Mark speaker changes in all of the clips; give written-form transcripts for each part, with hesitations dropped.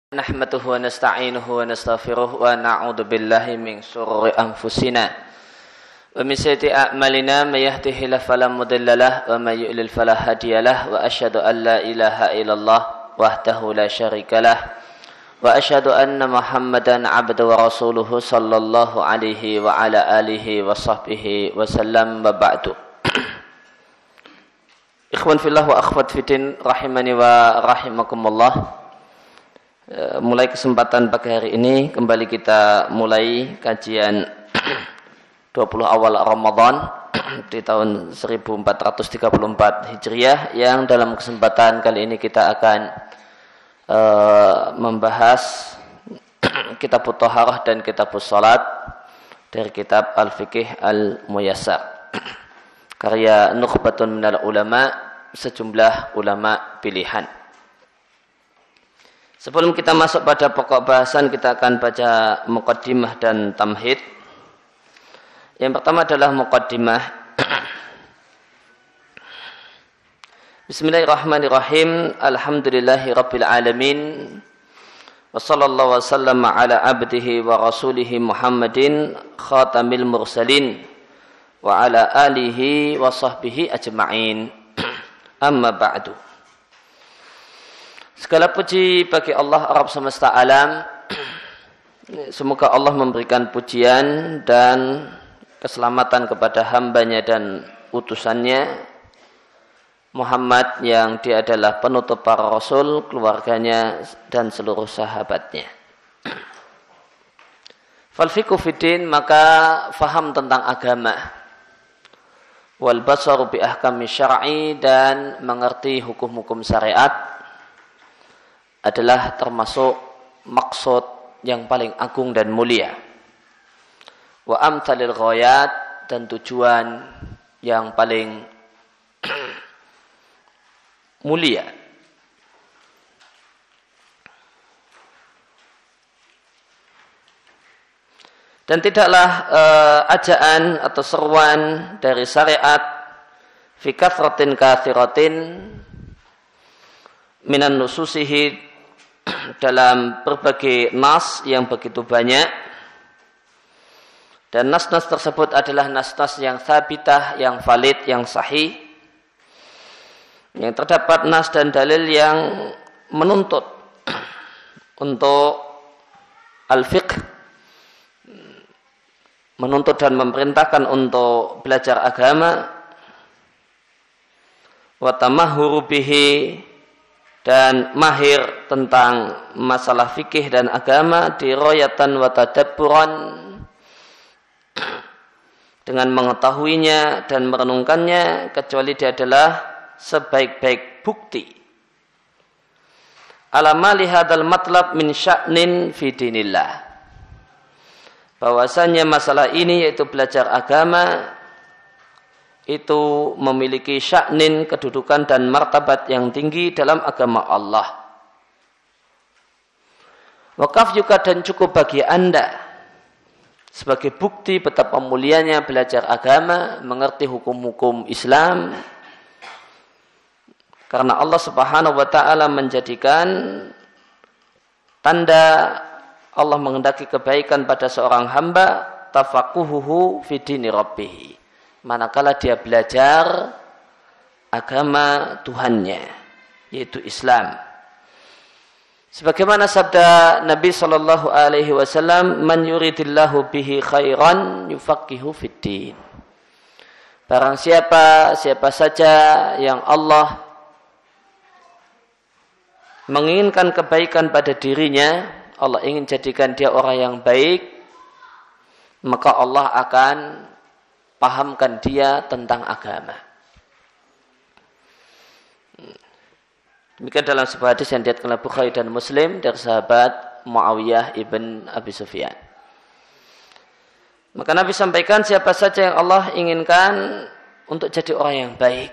Speaker 1: Nahmaduhu wa nasta'inuhu wa nastaghfiruh wa na'udzu billahi min shururi anfusina wa min sayyiati a'malina may yahdihillahu fala mudilla lahu wa may yudlil fala hadiya lahu wa asyhadu an la ilaha illallah wahdahu la syarika lahu wa asyhadu anna Muhammadan 'abduhu wa rasuluhu sallallahu alaihi wa ala alihi wa sahbihi wa sallam wa ba'du. Ikhwan fillah wa akhwat fiddin rahimani wa rahimakumullah. Mulai kesempatan pagi hari ini kembali kita mulai kajian 20 awal Ramadan di tahun 1434 Hijriah, yang dalam kesempatan kali ini kita akan membahas kitab Thaharah dan kitab Salat dari kitab Al-Fiqh Al-Muyassar karya Nukhbatun minal ulama, sejumlah ulama pilihan. Sebelum kita masuk pada pokok bahasan, kita akan baca muqaddimah dan tamhid. Yang pertama adalah muqaddimah. Bismillahirrahmanirrahim. Alhamdulillahi rabbil alamin. Wa sallallahu wa sallama ala abdihi wa rasulihi Muhammadin khatamil mursalin wa ala alihi wa sahbihi ajma'in. Amma ba'du. Segala puji bagi Allah Rabb semesta alam. Semoga Allah memberikan pujian dan keselamatan kepada hambanya dan utusannya Muhammad, yang dia adalah penutup para rasul, keluarganya dan seluruh sahabatnya. Fal fiqhu fiddin, maka faham tentang agama. Wal basaru bi ahkami syar'i, dan mengerti hukum-hukum syariat adalah termasuk maksud yang paling agung dan mulia. Wa amthalil ghayat, dan tujuan yang paling mulia. Dan tidaklah ajaan atau seruan dari syariat fi kathratin kathiratin minan nususihi, dalam berbagai nas yang begitu banyak, dan nas-nas tersebut adalah nas-nas yang thabitah, yang valid, yang sahih, yang terdapat nas dan dalil yang menuntut untuk al-fiqh, menuntut dan memerintahkan untuk belajar agama, wa tamahhuru bihi, dan mahir tentang masalah fikih dan agama, dirayatan wa tadabburan, dengan mengetahuinya dan merenungkannya, kecuali dia adalah sebaik-baik bukti ala ma li hadzal matlab min sya'nin fi dinillah, bahwasanya masalah ini, yaitu belajar agama, itu memiliki sya'nin, kedudukan dan martabat yang tinggi dalam agama Allah. Wakaf juga, dan cukup bagi Anda sebagai bukti betapa mulianya belajar agama, mengerti hukum-hukum Islam, karena Allah Subhanahu wa taala menjadikan tanda Allah menghendaki kebaikan pada seorang hamba, tafaquhuhu fi dini rabbih, manakala dia belajar agama Tuhannya, yaitu Islam. Sebagaimana sabda Nabi sallallahu alaihi wasallam, man yuridillahu bihi khairan yufaqihu fiddin. Barang siapa saja yang Allah menginginkan kebaikan pada dirinya, Allah ingin jadikan dia orang yang baik, maka Allah akan pahamkan dia tentang agama. Demikian dalam sebuah hadis yang diriwayatkan oleh Bukhari dan Muslim dari sahabat Muawiyah ibn Abi Sufyan. Maka Nabi sampaikan, siapa saja yang Allah inginkan untuk jadi orang yang baik,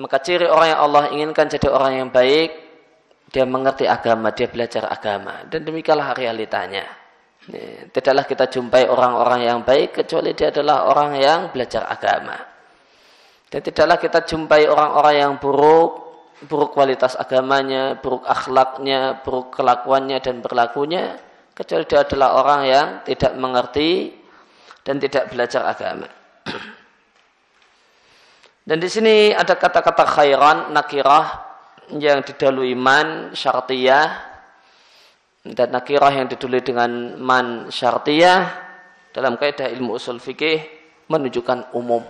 Speaker 1: maka ciri orang yang Allah inginkan jadi orang yang baik, dia mengerti agama, dia belajar agama. Dan demikianlah realitanya. Tidaklah kita jumpai orang-orang yang baik kecuali dia adalah orang yang belajar agama. Dan tidaklah kita jumpai orang-orang yang buruk buruk kualitas agamanya, buruk akhlaknya, buruk kelakuannya dan berlakunya, kecuali dia adalah orang yang tidak mengerti dan tidak belajar agama. Dan di sini ada kata-kata khairan, nakirah yang didahului man syartiyah, dan nakirah yang didahului dengan man syartiyah dalam kaidah ilmu usul fikih menunjukkan umum.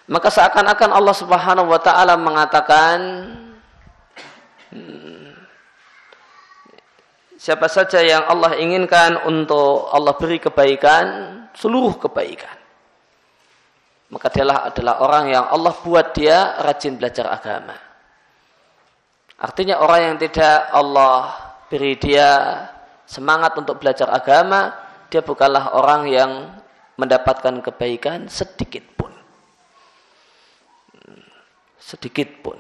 Speaker 1: Maka seakan-akan Allah Subhanahu wa taala mengatakan siapa saja yang Allah inginkan untuk Allah beri kebaikan, seluruh kebaikan, maka dialah adalah orang yang Allah buat dia rajin belajar agama. Artinya orang yang tidak Allah beri dia semangat untuk belajar agama, dia bukanlah orang yang mendapatkan kebaikan sedikit pun. Sedikit pun.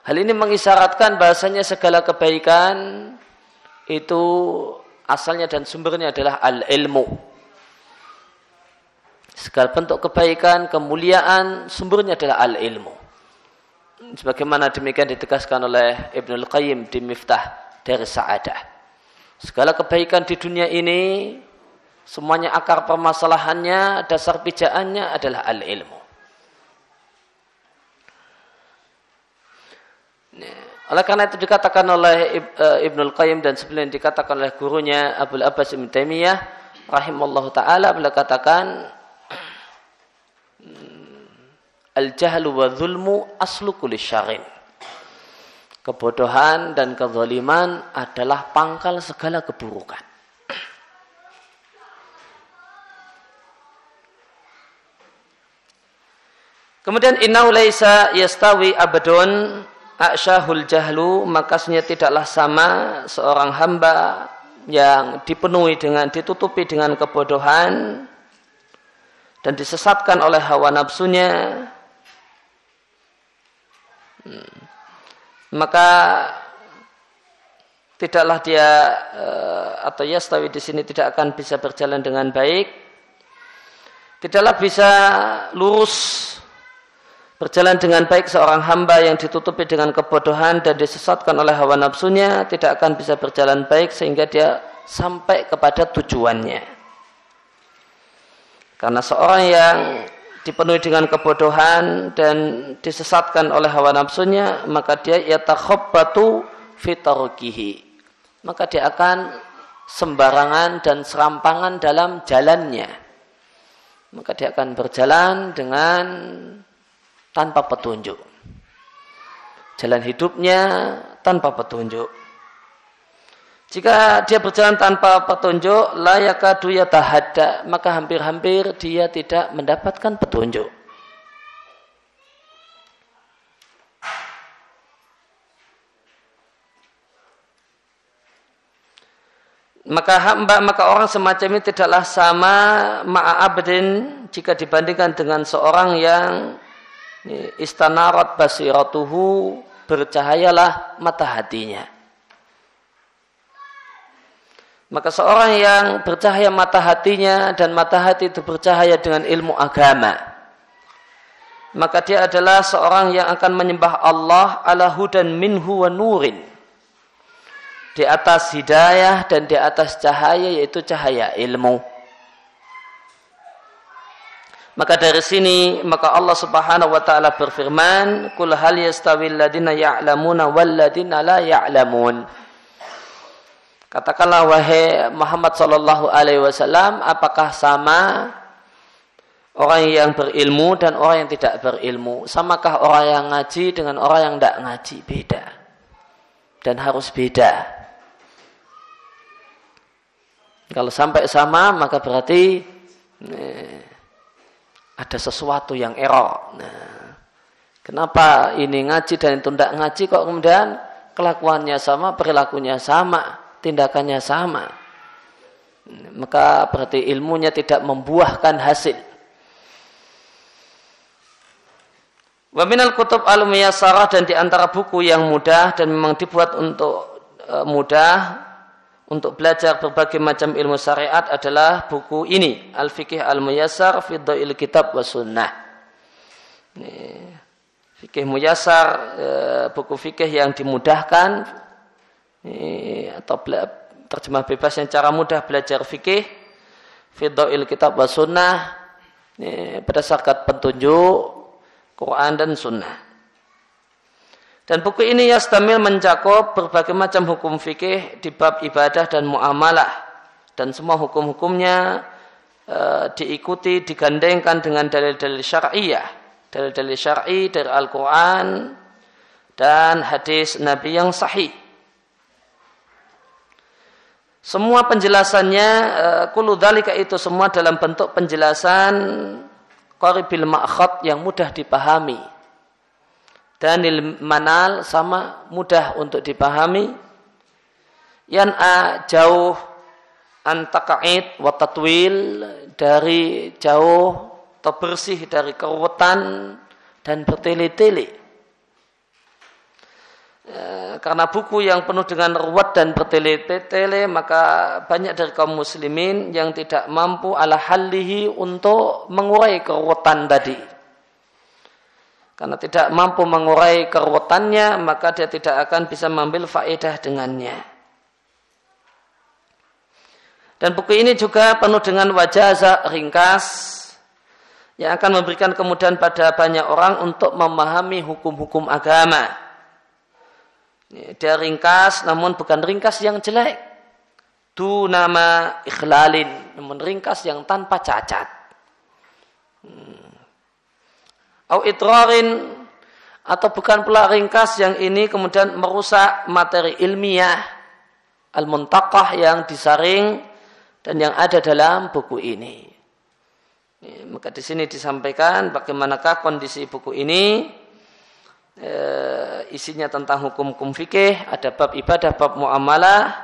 Speaker 1: Hal ini mengisyaratkan bahasanya segala kebaikan itu asalnya dan sumbernya adalah al-ilmu. Segala bentuk kebaikan, kemuliaan, sumbernya adalah al-ilmu. Sebagaimana demikian ditegaskan oleh Ibnul Qayyim di Miftah dari Sa'adah. Segala kebaikan di dunia ini, semuanya akar permasalahannya, dasar pijaannya adalah al-ilmu. Oleh karena itu dikatakan oleh Ibnul Qayyim dan sebelumnya dikatakan oleh gurunya Abul Abbas Ibn Taimiyah rahimallahu ta'ala, beliau katakan al-jahlu wa dhulmu aslu kulli syarrin. Kebodohan dan kezaliman adalah pangkal segala keburukan. Kemudian innahu laisa yastawi abadun a'syahul jahlu, makasnya tidaklah sama seorang hamba yang ditutupi dengan kebodohan dan disesatkan oleh hawa nafsunya, maka tidaklah dia atau yastawi di sini tidak akan bisa berjalan dengan baik, tidaklah bisa lurus berjalan dengan baik seorang hamba yang ditutupi dengan kebodohan dan disesatkan oleh hawa nafsunya, tidak akan bisa berjalan baik sehingga dia sampai kepada tujuannya. Karena seorang yang dipenuhi dengan kebodohan dan disesatkan oleh hawa nafsunya, maka dia yatakhabbatu fi tarkihi. Maka dia akan sembarangan dan serampangan dalam jalannya. Maka dia akan berjalan dengan tanpa petunjuk. Jalan hidupnya tanpa petunjuk. Jika dia berjalan tanpa petunjuk, la yakadu yatahadda, maka hampir-hampir dia tidak mendapatkan petunjuk. Maka orang semacam ini tidaklah sama ma'abdin jika dibandingkan dengan seorang yang istanarat basiratuhu, bercahayalah mata hatinya. Maka seorang yang bercahaya mata hatinya dan mata hati itu bercahaya dengan ilmu agama, maka dia adalah seorang yang akan menyembah Allah ala hudan minhu wa nurin, di atas hidayah dan di atas cahaya, yaitu cahaya ilmu. Maka dari sini maka Allah Subhanahu wa taala berfirman, "Qul hal yastawil ladina ya'lamuna wal ladina la ya'lamun." Katakanlah wahai Muhammad sallallahu alaihi wasallam, apakah sama orang yang berilmu dan orang yang tidak berilmu? Samakah orang yang ngaji dengan orang yang tidak ngaji? Beda. Dan harus beda. Kalau sampai sama maka berarti ada sesuatu yang error. Nah, kenapa ini ngaji dan itu tidak ngaji kok kemudian kelakuannya sama, perilakunya sama, tindakannya sama? Maka berarti ilmunya tidak membuahkan hasil. Wa minal kutub al-muyassarah, dan di antara buku yang mudah dan memang dibuat untuk mudah untuk belajar berbagai macam ilmu syariat adalah buku ini, Al-Fiqh Al-Muyassar fi Dha'il Kitab wa Sunnah. Fikih Muyassar, buku fikih yang dimudahkan, atau terjemah bebas yang cara mudah belajar fikih, Fidhail Kitab wa Sunnah, berdasarkan petunjuk Quran dan Sunnah. Dan buku ini yastamil mencakup berbagai macam hukum fikih di bab ibadah dan muamalah, dan semua hukum-hukumnya diikuti, digandengkan dengan dalil-dalil syar'iyah, dalil-dalil syar'i dari Al-Quran dan hadis Nabi yang sahih. Semua penjelasannya, kullu dzalika itu semua dalam bentuk penjelasan qaribil ma'khad yang mudah dipahami. Danil manal sama mudah untuk dipahami. Yan'a jauh antaqa'id wa tatwil, dari jauh atau bersih dari keruwetan dan bertele-tele. Karena buku yang penuh dengan ruwet dan bertele-tele, maka banyak dari kaum muslimin yang tidak mampu ala hallihi untuk mengurai keruwetan tadi. Karena tidak mampu mengurai keruwetannya, maka dia tidak akan bisa mengambil faedah dengannya. Dan buku ini juga penuh dengan wajazah ringkas yang akan memberikan kemudahan pada banyak orang untuk memahami hukum-hukum agama. Dia ringkas, namun bukan ringkas yang jelek. Du nama ikhlalin, namun ringkas yang tanpa cacat. Au itrarin, atau bukan pula ringkas yang ini kemudian merusak materi ilmiah al-muntaqah yang disaring dan yang ada dalam buku ini. Maka di sini disampaikan bagaimanakah kondisi buku ini. Isinya tentang hukum-hukum fikih, ada bab ibadah, bab muamalah.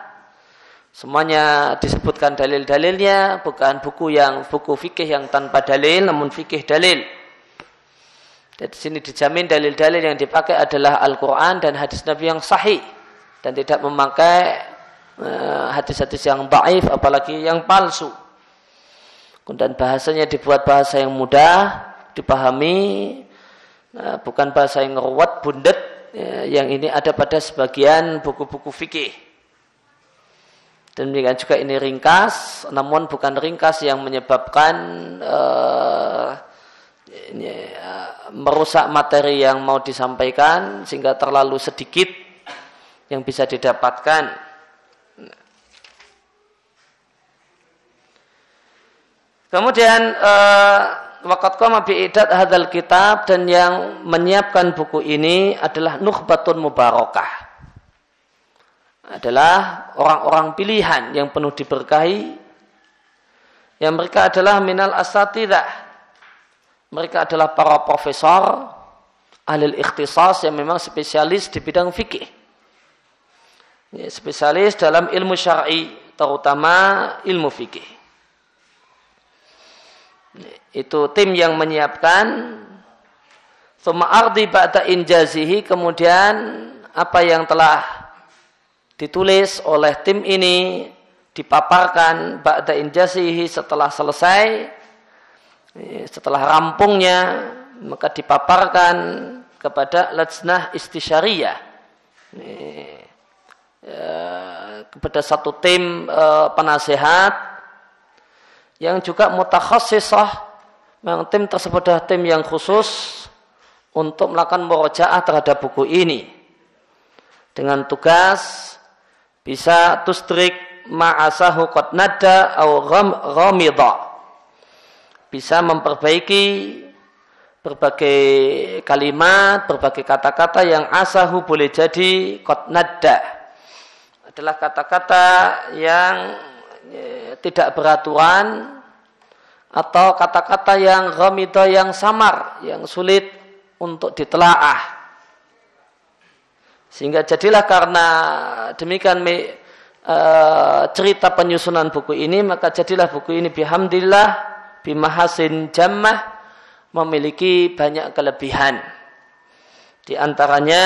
Speaker 1: Semuanya disebutkan dalil-dalilnya, bukan buku fikih yang tanpa dalil, namun fikih dalil. Dan di sini dijamin dalil-dalil yang dipakai adalah Al-Quran dan hadis Nabi yang sahih, dan tidak memakai hadis-hadis yang dhaif, apalagi yang palsu. Dan bahasanya dibuat bahasa yang mudah dipahami, bukan bahasa yang ruwet, bundet, yang ini ada pada sebagian buku-buku fikih. Dan demikian juga ini ringkas, namun bukan ringkas yang menyebabkan merusak materi yang mau disampaikan sehingga terlalu sedikit yang bisa didapatkan. Kemudian waqad qama bi'idad hadzal kitab, dan yang menyiapkan buku ini adalah nukhbatun mubarakah, adalah orang-orang pilihan yang penuh diberkahi, yang mereka adalah minal asatidzah, mereka adalah para profesor ahli ikhtisas yang memang spesialis di bidang fikih, spesialis dalam ilmu syar'i, terutama ilmu fikih. Itu tim yang menyiapkan. Tsumma ardi ba'da injazihi, kemudian apa yang telah ditulis oleh tim ini dipaparkan ba'da injazihi, setelah selesai, setelah rampungnya, maka dipaparkan kepada lajnah istisyariyah, kepada satu tim penasehat yang juga mutakhassisah. Memang tim tersebut adalah tim yang khusus untuk melakukan murojaah terhadap buku ini, dengan tugas bisa tusdrik ma'asahu qad nadda au ghamidha, bisa memperbaiki berbagai kalimat, berbagai kata-kata yang asahu boleh jadi qad nadda, adalah kata-kata yang tidak beraturan, atau kata-kata yang ghamidha, yang samar, yang sulit untuk ditelaah. Sehingga jadilah karena demikian cerita penyusunan buku ini, maka jadilah buku ini bihamdillah bimahasin jammah, memiliki banyak kelebihan. Di antaranya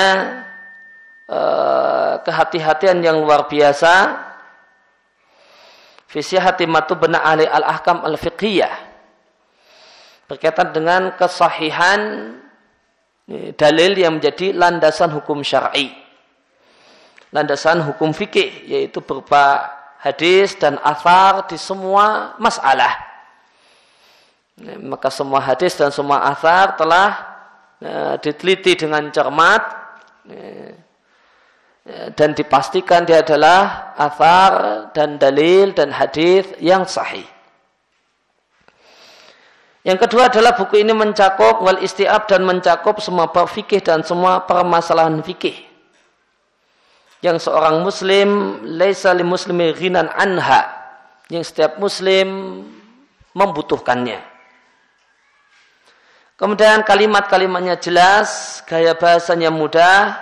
Speaker 1: kehati-hatian yang luar biasa fi sihhati matubna ahli al-ahkam al-fiqhiyah, berkaitan dengan kesahihan dalil yang menjadi landasan hukum syar'i, landasan hukum fikih, yaitu berupa hadis dan athar di semua masalah. Maka semua hadis dan semua athar telah diteliti dengan cermat dan dipastikan dia adalah athar dan dalil dan hadis yang sahih. Yang kedua adalah buku ini mencakup wal istiab dan mencakup semua bab fikih dan semua permasalahan fikih yang seorang muslim laisa li muslimi ghinan anha, yang setiap muslim membutuhkannya. Kemudian kalimat-kalimatnya jelas, gaya bahasanya mudah,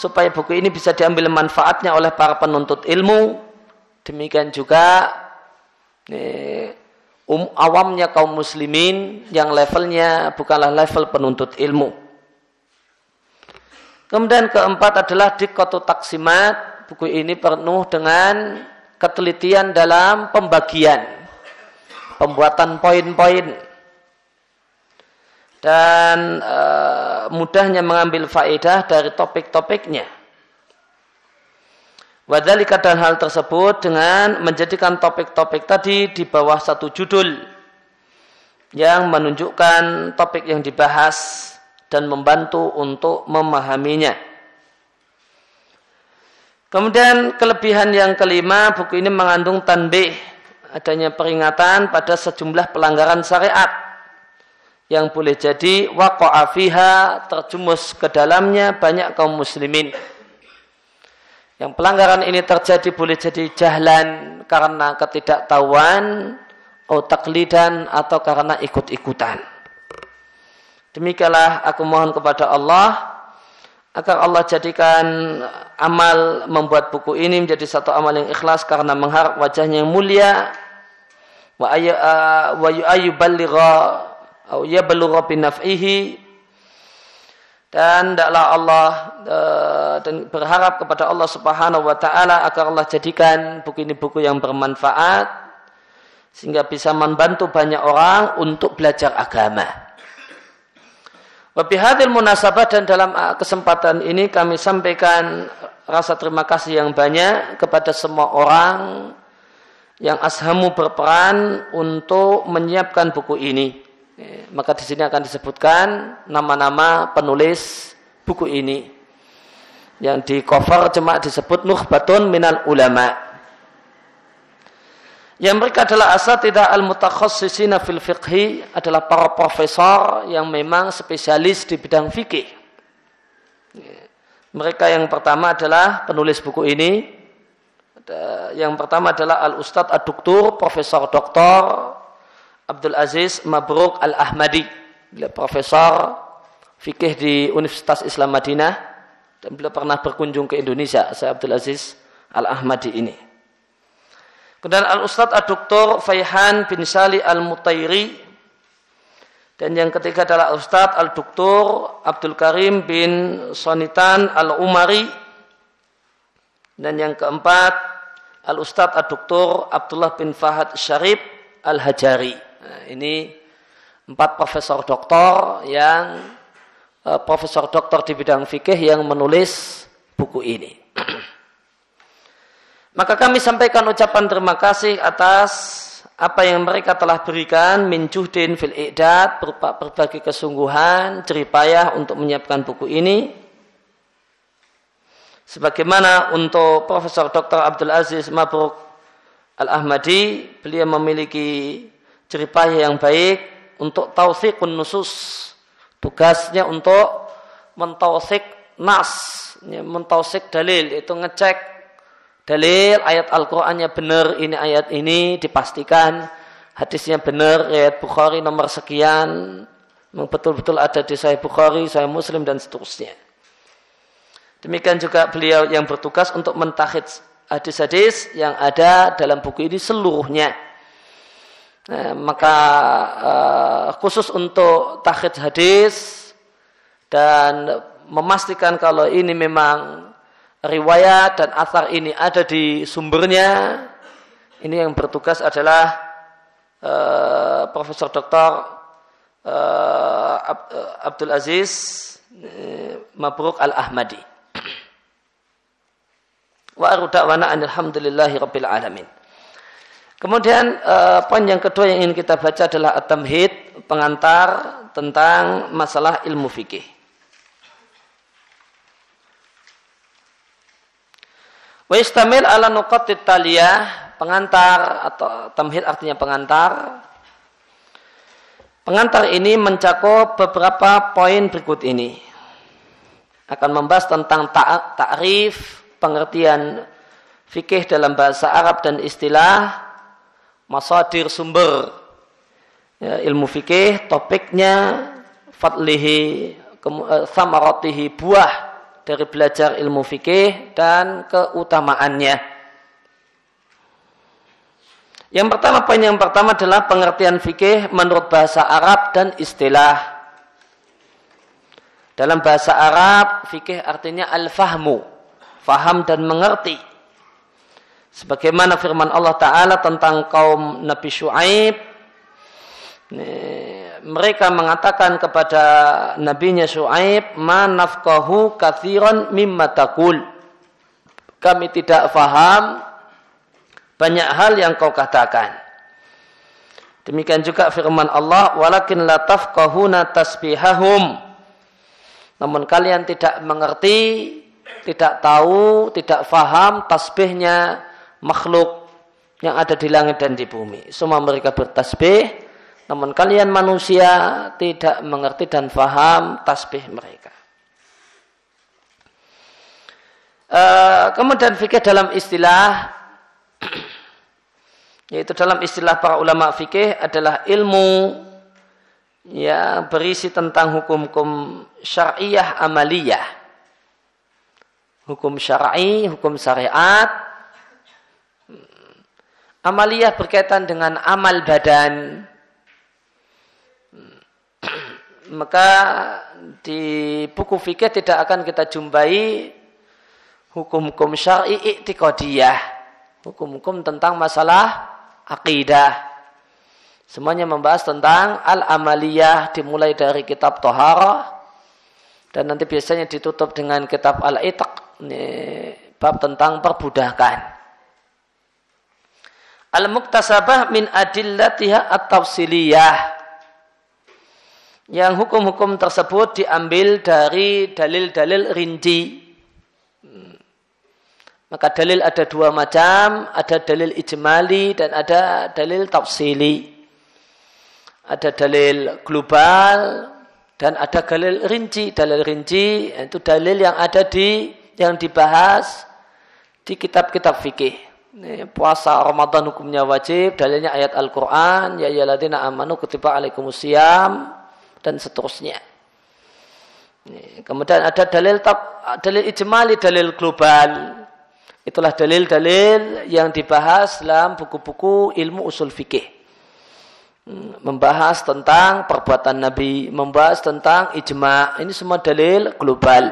Speaker 1: supaya buku ini bisa diambil manfaatnya oleh para penuntut ilmu. Demikian juga awamnya kaum muslimin yang levelnya bukanlah level penuntut ilmu. Kemudian keempat adalah diqqatu taksimat. Buku ini penuh dengan ketelitian dalam pembagian, pembuatan poin-poin, dan mudahnya mengambil faedah dari topik-topiknya. Wadzalika, dan hal tersebut dengan menjadikan topik-topik tadi di bawah satu judul yang menunjukkan topik yang dibahas dan membantu untuk memahaminya. Kemudian kelebihan yang kelima, buku ini mengandung tanbih, adanya peringatan pada sejumlah pelanggaran syariat yang boleh jadi waqa'a fiha, terjumus ke dalamnya banyak kaum muslimin. Yang pelanggaran ini terjadi boleh jadi jahlan, karena ketidaktahuan, atau taklidan, atau karena ikut-ikutan. Demikianlah aku mohon kepada Allah agar Allah jadikan amal membuat buku ini menjadi satu amal yang ikhlas karena mengharap wajahnya yang mulia, wa yuballigha aw yablugha binaf'ihi, dan hendaklah Allah dan berharap kepada Allah Subhanahu wa taala agar Allah jadikan buku ini buku yang bermanfaat sehingga bisa membantu banyak orang untuk belajar agama. Wa bihadzal munasabah, dan dalam kesempatan ini kami sampaikan rasa terima kasih yang banyak kepada semua orang yang ashamu berperan untuk menyiapkan buku ini. Maka di sini akan disebutkan nama-nama penulis buku ini. Yang di cover cuma disebut nukhbatun minal ulama. Yang mereka adalah asatidzah al-mutakhassisina fil fiqhi, adalah para profesor yang memang spesialis di bidang fikih. Mereka yang pertama adalah penulis buku ini. Yang pertama adalah Al-Ustadz Ad-Doktor Profesor Dr. Abdul Aziz Mabruk Al-Ahmadi, beliau profesor fikih di Universitas Islam Madinah dan beliau pernah berkunjung ke Indonesia, saya Abdul Aziz Al-Ahmadi ini. Kemudian Al-Ustadz Ad-Doktor Fayhan bin Sali Al-Mutairi, dan yang ketiga adalah Ustadz Al-Doktor Abdul Karim bin Sonitan Al-Umari, dan yang keempat Al-Ustadz Ad-Doktor Abdullah bin Fahad Syarif Al-Hajari. Nah, ini 4 profesor doktor yang profesor doktor di bidang fikih yang menulis buku ini. Maka kami sampaikan ucapan terima kasih atas apa yang mereka telah berikan min juhdin fil i'dad, berupa berbagai kesungguhan, jeripayah untuk menyiapkan buku ini. Sebagaimana untuk Profesor Dr. Abdul Aziz Mabruk Al-Ahmadi, beliau memiliki jeripayah yang baik untuk tausiqun nusus. Tugasnya untuk mentausik nas, mentausik dalil, itu ngecek dalil ayat Al-Qur'annya benar, ini ayat ini dipastikan hadisnya benar, riwayat Bukhari nomor sekian, memang betul-betul ada di Sahih Bukhari, Sahih Muslim dan seterusnya. Demikian juga beliau yang bertugas untuk mentakhid hadis-hadis yang ada dalam buku ini seluruhnya. Nah, maka khusus untuk takhid hadis dan memastikan kalau ini memang riwayat dan athar ini ada di sumbernya, ini yang bertugas adalah Profesor Dr. Abdul Aziz Mabruk Al-Ahmadi. Wa akhiru da'wana alhamdulillahi rabbil alamin. Kemudian poin yang kedua yang ingin kita baca adalah at-tamhid, pengantar tentang masalah ilmu fikih. Wa istamil ala nuqatit taliyah, pengantar atau tamhid artinya pengantar. Pengantar ini mencakup beberapa poin berikut ini. Akan membahas tentang ta'rif, pengertian fikih dalam bahasa Arab dan istilah, masadir sumber ya, ilmu fikih, topiknya, fadlihi, thamaratihi, buah dari belajar ilmu fikih dan keutamaannya. Yang pertama, poin yang pertama adalah pengertian fikih menurut bahasa Arab dan istilah. Dalam bahasa Arab, fikih artinya al-fahmu, faham dan mengerti. Sebagaimana firman Allah Ta'ala tentang kaum Nabi Syu'aib, mereka mengatakan kepada nabinya Syu'aib, ma nafqahu katsiran mimma taqul. Kami tidak faham banyak hal yang kau katakan. Demikian juga firman Allah, walakin la tafqahuna tasbihahum. Namun kalian tidak mengerti, tidak tahu, tidak faham tasbihnya makhluk yang ada di langit dan di bumi. Semua mereka bertasbih, namun kalian manusia tidak mengerti dan faham tasbih mereka. Kemudian fikih dalam istilah, yaitu dalam istilah para ulama fikih adalah ilmu yang berisi tentang hukum-hukum syariah amaliyah, hukum syar'i, hukum syariat. Amaliyah berkaitan dengan amal badan. Maka di buku fikih tidak akan kita jumpai hukum-hukum syar'i i'tiqadiyah, hukum-hukum tentang masalah akidah. Semuanya membahas tentang al-amaliyah, dimulai dari kitab Thaharah dan nanti biasanya ditutup dengan kitab al-itq, bab tentang perbudakan. Al-muktasabah min adillatiha at-tafsiliyah, yang hukum-hukum tersebut diambil dari dalil-dalil rinci. Maka dalil ada dua macam, ada dalil ijmali dan ada dalil tafsili. Ada dalil global dan ada dalil rinci. Dalil rinci itu dalil yang ada yang dibahas di kitab-kitab fikih. Puasa Ramadan hukumnya wajib, dalilnya ayat Al-Quran, ya ayyuhalladzina amanu kutiba alaikumusiyam, dan seterusnya. Kemudian ada dalil ijmali, dalil global. Itulah dalil-dalil yang dibahas dalam buku-buku ilmu usul fikih. Membahas tentang perbuatan Nabi, membahas tentang ijma'. Ini semua dalil global.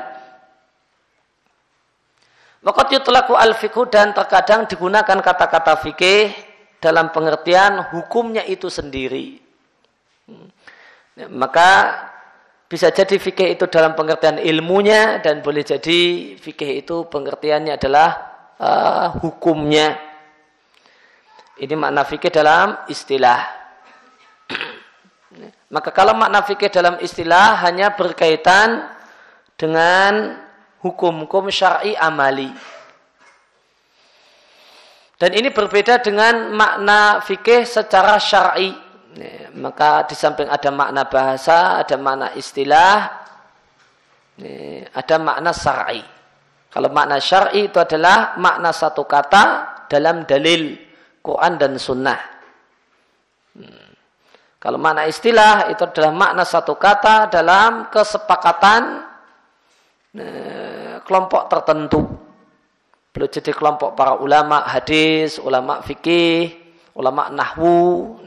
Speaker 1: Waqad yutlaqu al-fiqhu, dan terkadang digunakan kata-kata fikih dalam pengertian hukumnya itu sendiri. Maka bisa jadi fikih itu dalam pengertian ilmunya, dan boleh jadi fikih itu pengertiannya adalah hukumnya. Ini makna fikih dalam istilah. Maka kalau makna fikih dalam istilah hanya berkaitan dengan hukum-hukum syar'i amali. Dan ini berbeda dengan makna fikih secara syar'i. Maka di samping ada makna bahasa, ada makna istilah, ada makna syar'i. Kalau makna syar'i itu adalah makna satu kata dalam dalil Quran dan Sunnah. Kalau makna istilah itu adalah makna satu kata dalam kesepakatan kelompok tertentu. Boleh jadi kelompok para ulama hadis, ulama fikih, ulama nahwu,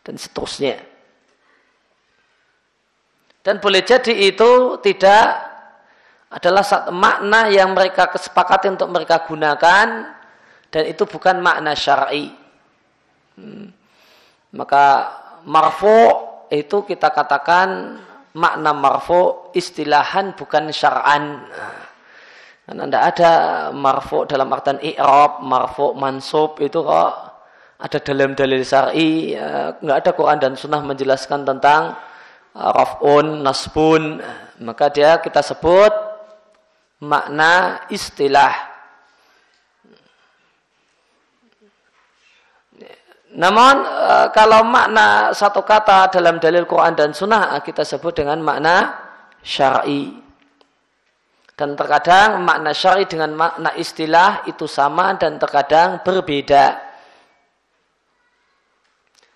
Speaker 1: dan seterusnya. Dan boleh jadi itu tidak adalah satu makna yang mereka kesepakati untuk mereka gunakan, dan itu bukan makna syar'i. Maka marfu' itu kita katakan makna marfu istilahan bukan syar'an. Karena tidak ada marfu dalam artian i'rab, marfu mansub itu kok ada dalam dalil syar'i. Enggak ada Quran dan Sunnah menjelaskan tentang raf'un, nasbun. Maka dia kita sebut makna istilah. Namun kalau makna satu kata dalam dalil Quran dan Sunnah kita sebut dengan makna syar'i. Dan terkadang makna syar'i dengan makna istilah itu sama dan terkadang berbeda.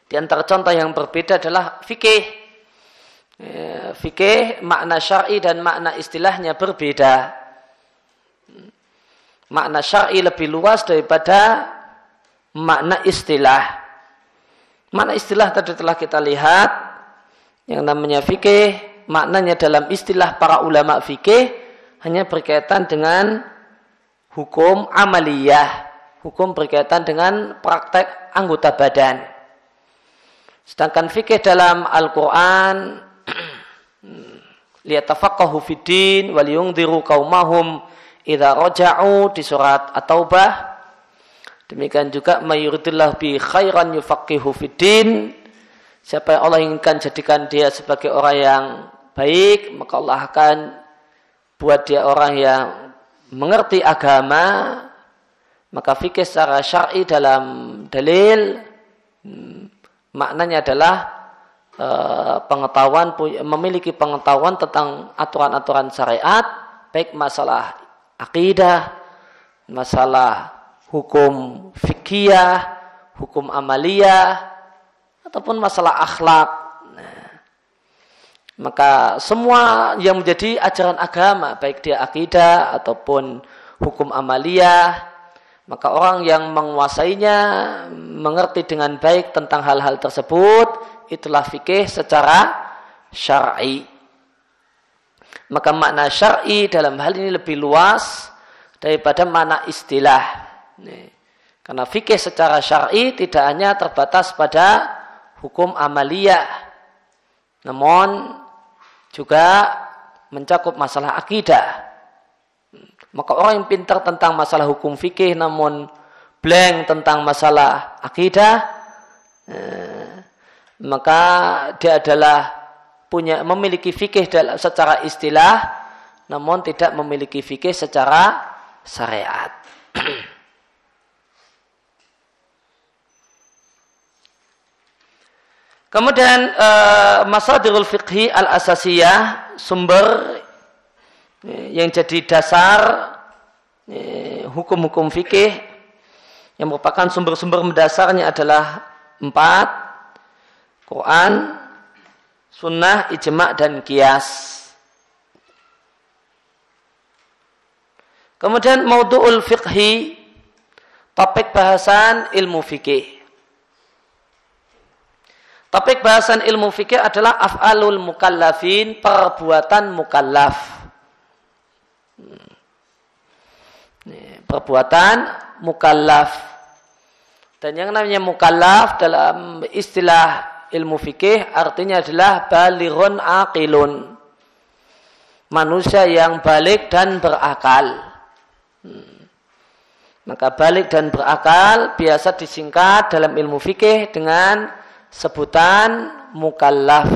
Speaker 1: Di antara contoh yang berbeda adalah fikih. Fikih makna syar'i dan makna istilahnya berbeda. Makna syar'i lebih luas daripada makna istilah. Makna istilah tadi telah kita lihat, yang namanya fikih, maknanya dalam istilah para ulama fikih hanya berkaitan dengan hukum amaliyah, hukum berkaitan dengan praktek anggota badan. Sedangkan fikih dalam Al-Quran, liyatafaqahu fiddin waliyungdiru qaumahum idza raja'u di surat At-Taubah. Demikian juga mayuridillah bi khairan yufaqihu fiddin. Siapa yang Allah inginkan jadikan dia sebagai orang yang baik, maka Allah akan buat dia orang yang mengerti agama. Maka fikih secara syar'i dalam dalil maknanya adalah pengetahuan, memiliki pengetahuan tentang aturan-aturan syariat, baik masalah akidah, masalah hukum fikih, hukum amaliyah, ataupun masalah akhlak. Maka semua yang menjadi ajaran agama, baik dia akidah ataupun hukum amaliyah, maka orang yang menguasainya, mengerti dengan baik tentang hal-hal tersebut, itulah fikih secara syar'i. Maka makna syar'i dalam hal ini lebih luas daripada makna istilah. Karena fikih secara syar'i tidak hanya terbatas pada hukum amaliyah, namun juga mencakup masalah akidah. Maka orang yang pintar tentang masalah hukum fikih namun blank tentang masalah akidah, maka dia adalah memiliki fikih secara istilah namun tidak memiliki fikih secara syariat. Kemudian masadirul fiqhi al-asasiyah, sumber yang jadi dasar hukum-hukum fikih yang merupakan sumber-sumber mendasarnya adalah 4: Quran, sunnah, ijma' dan qiyas. Kemudian maudhu'ul fiqhi, topik bahasan ilmu fikih. Topik bahasan ilmu fikih adalah af'alul mukallafin, perbuatan mukallaf. Perbuatan mukallaf. Dan yang namanya mukallaf dalam istilah ilmu fikih artinya adalah balighun aqilun. Manusia yang balik dan berakal. Maka balik dan berakal biasa disingkat dalam ilmu fikih dengan sebutan mukallaf.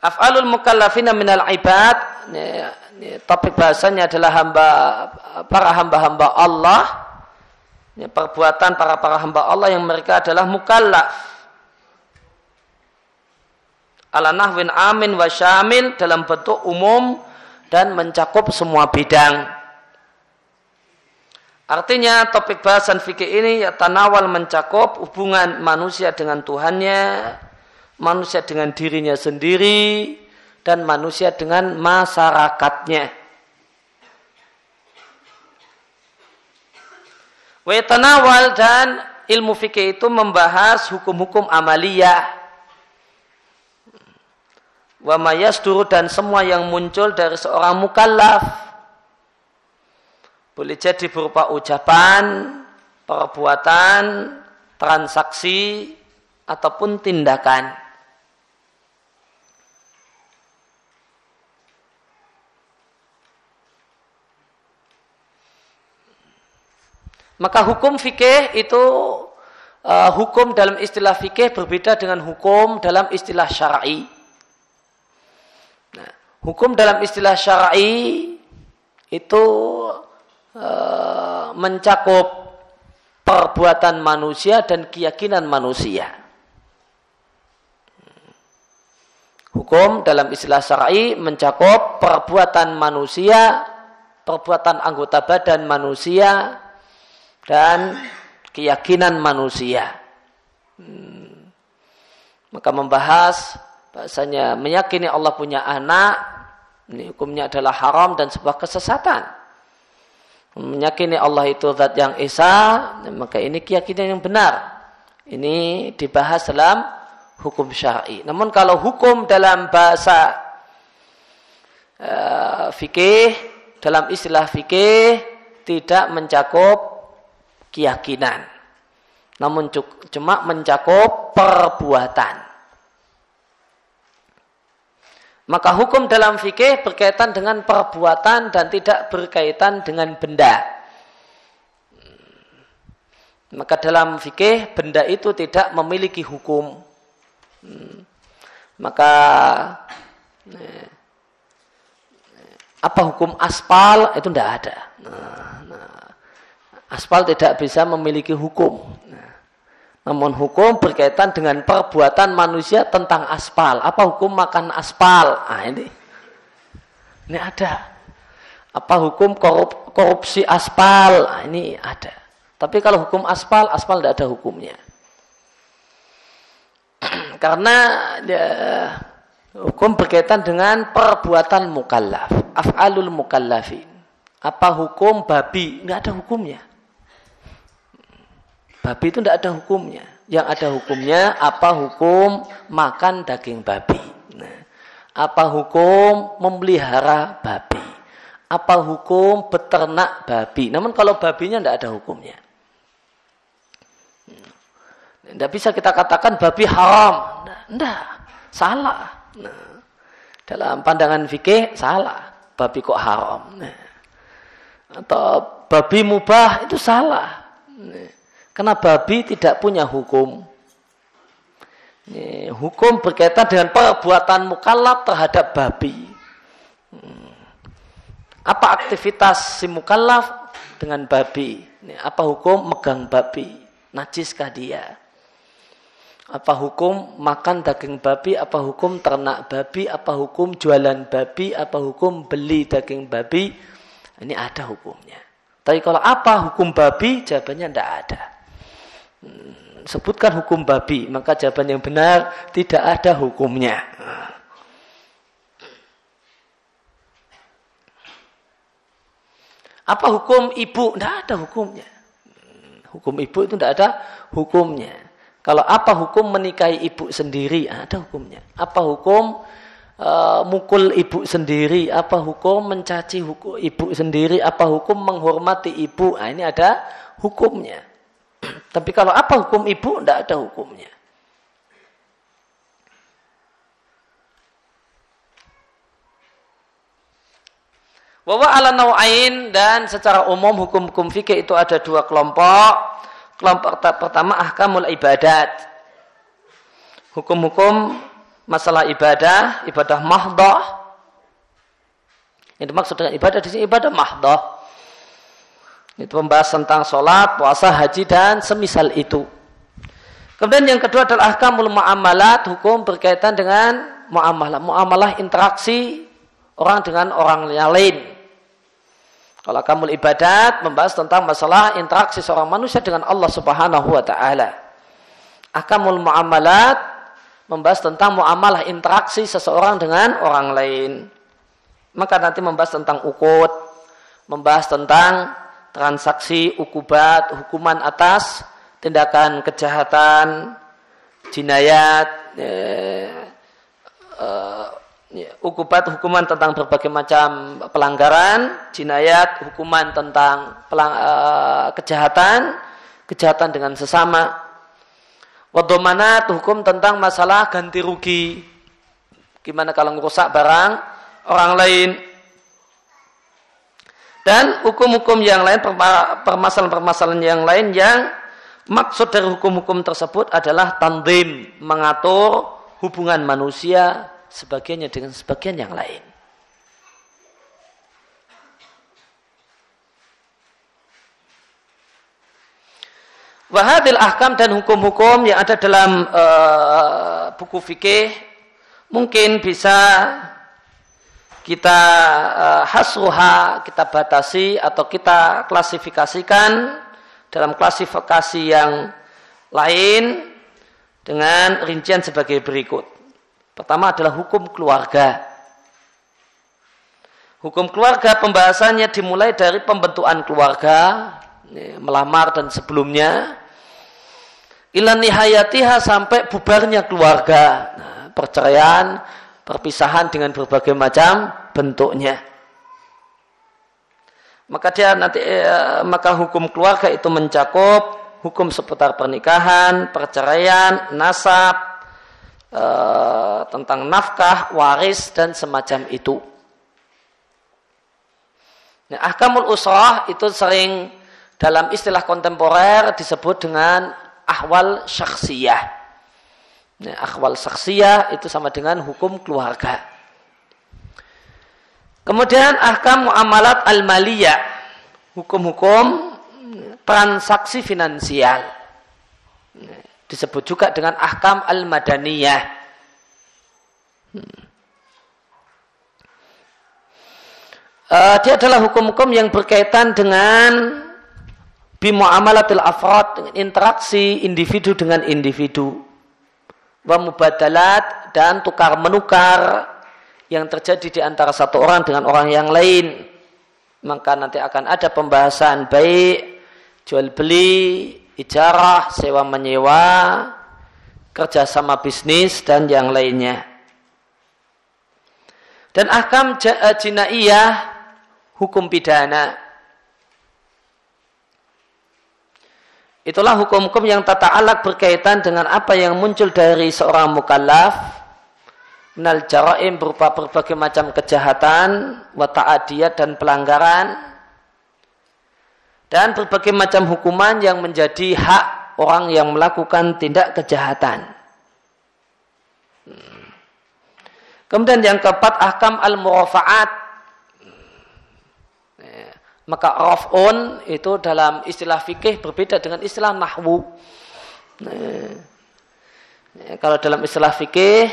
Speaker 1: Af'alul mukallafina minal ibad, topik bahasanya adalah para hamba-hamba Allah, perbuatan para hamba Allah yang mereka adalah mukallaf. Ala nahwin amin wa syamil, dalam bentuk umum dan mencakup semua bidang. Artinya topik bahasan fikih ini ya tanawal mencakup hubungan manusia dengan Tuhannya, manusia dengan dirinya sendiri, dan manusia dengan masyarakatnya. Wa tanawal, dan ilmu fikih itu membahas hukum-hukum amaliyah. Wa mayasduru, dan semua yang muncul dari seorang mukallaf. Boleh jadi berupa ucapan, perbuatan, transaksi, ataupun tindakan. Maka hukum fikih itu hukum dalam istilah fikih berbeda dengan hukum dalam istilah syar'i. Nah, hukum dalam istilah syar'i itu mencakup perbuatan manusia dan keyakinan manusia. Hukum dalam istilah syar'i mencakup perbuatan manusia, perbuatan anggota badan manusia, dan keyakinan manusia. Maka membahas bahasanya meyakini Allah punya anak, ini hukumnya adalah haram dan sebuah kesesatan. Meyakini Allah itu zat yang esa, maka ini keyakinan yang benar. Ini dibahas dalam hukum syar'i. Namun kalau hukum dalam bahasa fikih, dalam istilah fikih tidak mencakup keyakinan, namun cuma mencakup perbuatan. Maka hukum dalam fikih berkaitan dengan perbuatan dan tidak berkaitan dengan benda. Maka dalam fikih benda itu tidak memiliki hukum. Maka apa hukum aspal itu tidak ada. Aspal tidak bisa memiliki hukum. Namun hukum berkaitan dengan perbuatan manusia tentang aspal. Apa hukum makan aspal? Ini ada. Apa hukum korupsi aspal? Ini ada. Tapi kalau hukum aspal tidak ada hukumnya. Karena hukum berkaitan dengan perbuatan mukallaf. Af'alul mukallafin. Apa hukum babi? Tidak ada hukumnya. Babi itu tidak ada hukumnya. Yang ada hukumnya apa hukum makan daging babi. Apa hukum memelihara babi. Apa hukum beternak babi. Namun kalau babinya tidak ada hukumnya. Tidak bisa kita katakan babi haram. Tidak. Salah. Dalam pandangan fikih salah. Babi kok haram. Atau babi mubah itu salah. Karena babi tidak punya hukum. Hukum berkaitan dengan perbuatan mukallaf terhadap babi. Apa aktivitas si mukallaf dengan babi? Apa hukum megang babi? Najiskah dia? Apa hukum makan daging babi? Apa hukum ternak babi? Apa hukum jualan babi? Apa hukum beli daging babi? Ini ada hukumnya. Tapi kalau apa hukum babi? Jawabannya tidak ada. Sebutkan hukum babi, maka jawaban yang benar tidak ada hukumnya. Apa hukum ibu? Tidak ada hukumnya. Hukum ibu itu tidak ada hukumnya. Kalau apa hukum menikahi ibu sendiri? Ada hukumnya. Apa hukum mukul ibu sendiri? Apa hukum mencaci ibu sendiri? Apa hukum menghormati ibu? Ini ada hukumnya. Tapi kalau apa hukum ibu, tidak ada hukumnya. Wa ala nau'ain, dan secara umum hukum-hukum fikih itu ada dua kelompok. Kelompok pertama ahkamul ibadat. Hukum-hukum masalah ibadah, ibadah mahdhah. Yang dimaksud dengan ibadah di sini ibadah mahdhah. Itu membahas tentang sholat, puasa, haji, dan semisal itu. Kemudian yang kedua adalah ahkamul muamalat, hukum berkaitan dengan muamalah. Muamalah interaksi orang dengan orang yang lain. Kalau ahkamul ibadat membahas tentang masalah interaksi seorang manusia dengan Allah Subhanahu wa taala. Ahkamul muamalat membahas tentang muamalah interaksi seseorang dengan orang lain. Maka nanti membahas tentang uqud, membahas tentang transaksi, ukubat, hukuman atas tindakan kejahatan, jinayat, ukubat, hukuman tentang berbagai macam pelanggaran, jinayat, hukuman tentang kejahatan, kejahatan dengan sesama. Wa dhamanat, hukum tentang masalah ganti rugi. Gimana kalau merusak barang orang lain. Dan hukum-hukum yang lain, permasalahan-permasalahan yang lain yang maksud dari hukum-hukum tersebut adalah tanzim, mengatur hubungan manusia sebagiannya dengan sebagian yang lain. Wahadil ahkam, dan hukum-hukum yang ada dalam buku fikih mungkin bisa kita hasruha, kita batasi atau kita klasifikasikan dalam klasifikasi yang lain dengan rincian sebagai berikut. Pertama adalah hukum keluarga. Hukum keluarga pembahasannya dimulai dari pembentukan keluarga, melamar dan sebelumnya, ila nihayatiha, sampai bubarnya keluarga. Nah, perceraian, perpisahan dengan berbagai macam bentuknya. Maka hukum keluarga itu mencakup hukum seputar pernikahan, perceraian, nasab, tentang nafkah, waris dan semacam itu. Nah, ahkamul usrah itu sering dalam istilah kontemporer disebut dengan ahwal syakhsiyah. Nah, ahwal syakhsiyah itu sama dengan hukum keluarga. Kemudian ahkam muamalat al-maliyah, hukum-hukum transaksi finansial. Disebut juga dengan ahkam al-madaniyah. Dia adalah hukum-hukum yang berkaitan dengan bimuamalatil afrad, dengan interaksi individu dengan individu. Wa mubadalat, dan tukar menukar yang terjadi di antara satu orang dengan orang yang lain. Maka nanti akan ada pembahasan baik jual beli, ijarah, sewa menyewa, kerjasama bisnis dan yang lainnya. Dan ahkam jinaiyah, hukum pidana. Itulah hukum-hukum yang tata'alaq berkaitan dengan apa yang muncul dari seorang mukallaf minal jaraim, berupa berbagai macam kejahatan, wa ta'adiyat, dan pelanggaran, dan berbagai macam hukuman yang menjadi hak orang yang melakukan tindak kejahatan. Kemudian yang keempat, ahkam al-murafa'at. Maka raf'un itu dalam istilah fikih berbeda dengan istilah nahwu. Kalau dalam istilah fikih,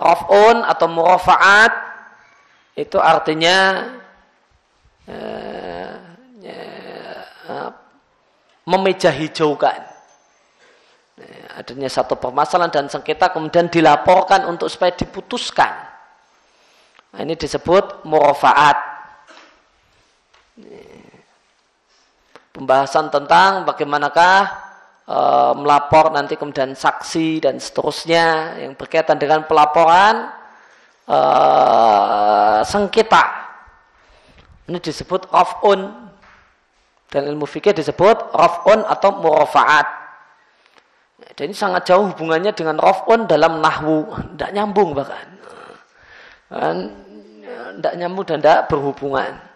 Speaker 1: raf'un atau murafa'at itu artinya memejah hijaukan. Adanya satu permasalahan dan sengketa kemudian dilaporkan untuk supaya diputuskan. Nah, ini disebut murafa'at. Pembahasan tentang bagaimanakah melapor nanti kemudian saksi dan seterusnya yang berkaitan dengan pelaporan sengketa. Ini disebut raf'un, dan ilmu fikih disebut raf'un atau murafa'at. Dan ini sangat jauh hubungannya dengan raf'un dalam nahwu, tidak nyambung bahkan. Tidak nyambung dan tidak berhubungan.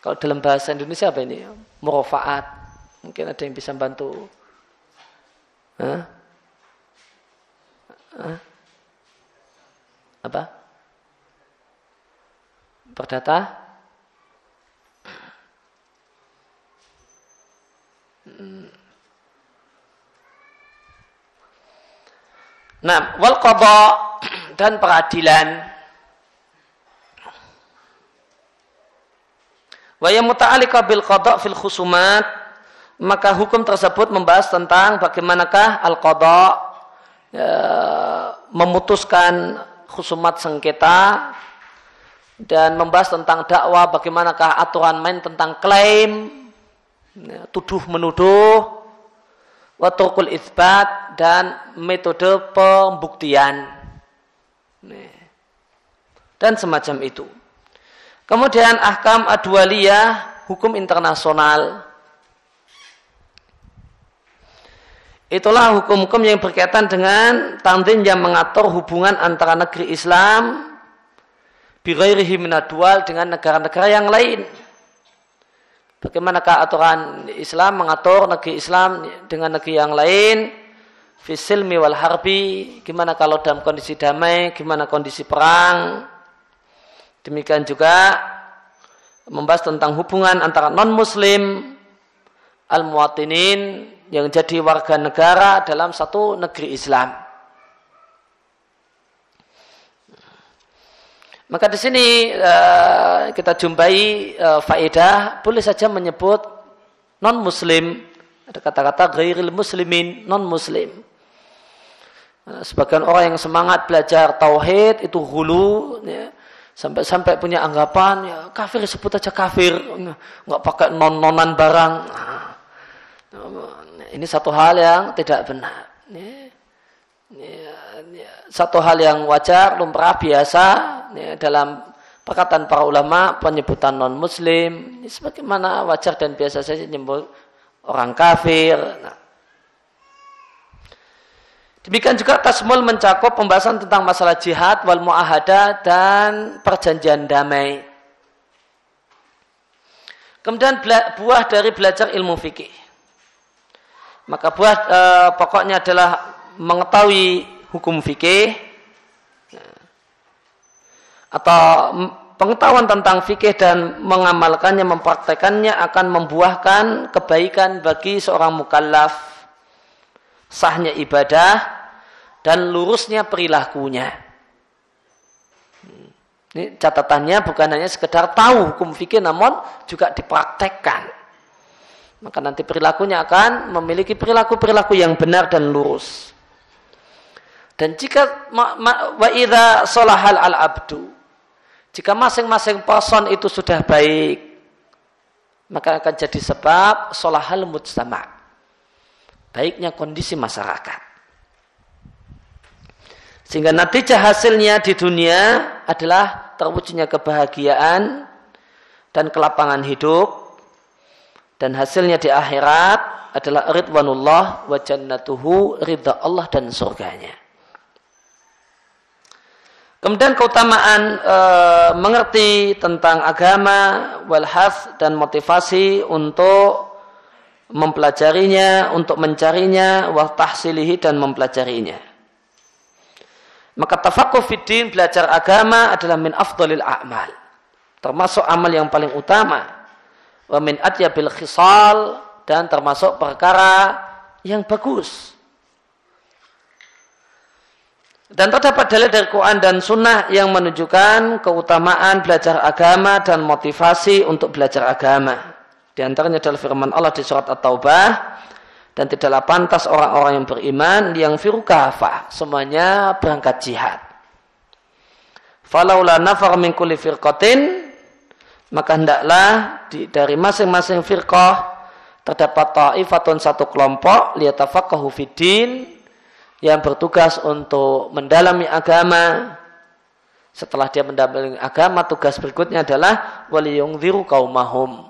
Speaker 1: Kalau dalam bahasa Indonesia apa ini? Murafa'at. Mungkin ada yang bisa bantu. Apa? Perdata? Nah, wal qada, dan peradilan. Wa ya muta'alliqa bil qada' fil khusumat, maka hukum tersebut membahas tentang bagaimanakah al-qada' memutuskan khusumat sengketa, dan membahas tentang dakwah, bagaimanakah aturan main tentang klaim, tuduh menuduh, wa turqul itsbat, dan metode pembuktian, dan semacam itu. Kemudian ahkam adwaliyah, hukum internasional.
Speaker 2: Itulah hukum-hukum yang berkaitan dengan tanzim yang mengatur hubungan antara negeri Islam bighairihi minad dual dengan negara-negara yang lain. Bagaimanakah aturan Islam mengatur negeri Islam dengan negeri yang lain? Fisilmi wal harbi, gimana kalau dalam kondisi damai, gimana kondisi perang. Demikian juga membahas tentang hubungan antara non-muslim al-muwatinin yang jadi warga negara dalam satu negeri Islam. Maka di sini kita jumpai faedah boleh saja menyebut non-muslim. Ada kata-kata ghairil muslimin, non-muslim. Sebagian orang yang semangat belajar tauhid itu hulu, ya, sampai punya anggapan ya, kafir sebut aja kafir, nggak pakai non-nonan barang. Ini satu hal yang tidak benar. Satu hal yang wajar, lumrah, biasa dalam perkataan para ulama, penyebutan non-muslim sebagaimana wajar dan biasa saja menyebut orang kafir. Demikian juga tasmul mencakup pembahasan tentang masalah jihad wal muahadah dan perjanjian damai. Kemudian buah dari belajar ilmu fikih. Maka buah pokoknya adalah mengetahui hukum fikih atau pengetahuan tentang fikih dan mengamalkannya, mempraktekannya akan membuahkan kebaikan bagi seorang mukallaf, sahnya ibadah dan lurusnya perilakunya. Ini catatannya bukan hanya sekedar tahu hukum fikih namun juga dipraktekkan. Maka nanti perilakunya akan memiliki perilaku-perilaku yang benar dan lurus. Dan jika wa idza salahal al-abdu, jika masing-masing person itu sudah baik, maka akan jadi sebab salahal mujtama', baiknya kondisi masyarakat. Sehingga natijah hasilnya di dunia adalah terwujudnya kebahagiaan dan kelapangan hidup, dan hasilnya di akhirat adalah ridwanullah wa jannatuhu, ridha Allah dan surganya. Kemudian keutamaan mengerti tentang agama, walhas dan motivasi untuk mempelajarinya, untuk mencarinya, wa tahsilihi dan mempelajarinya. Maka tafaqquh fiddin, belajar agama adalah min afdhalil a'mal, termasuk amal yang paling utama. Wa min atyabil khisal, dan termasuk perkara yang bagus. Dan terdapat dalil dari Quran dan Sunnah yang menunjukkan keutamaan belajar agama dan motivasi untuk belajar agama. Di antaranya adalah firman Allah di surat At-Taubah, dan tidaklah pantas orang-orang yang beriman yang firu kafah, semuanya berangkat jihad. Falaula nafar min kulli firqatin, maka hendaklah dari masing-masing firqah terdapat ta'ifatun, satu kelompok, liyatafaqahu fiddin, yang bertugas untuk mendalami agama. Setelah dia mendalami agama, tugas berikutnya adalah waliyungziru qaumahum,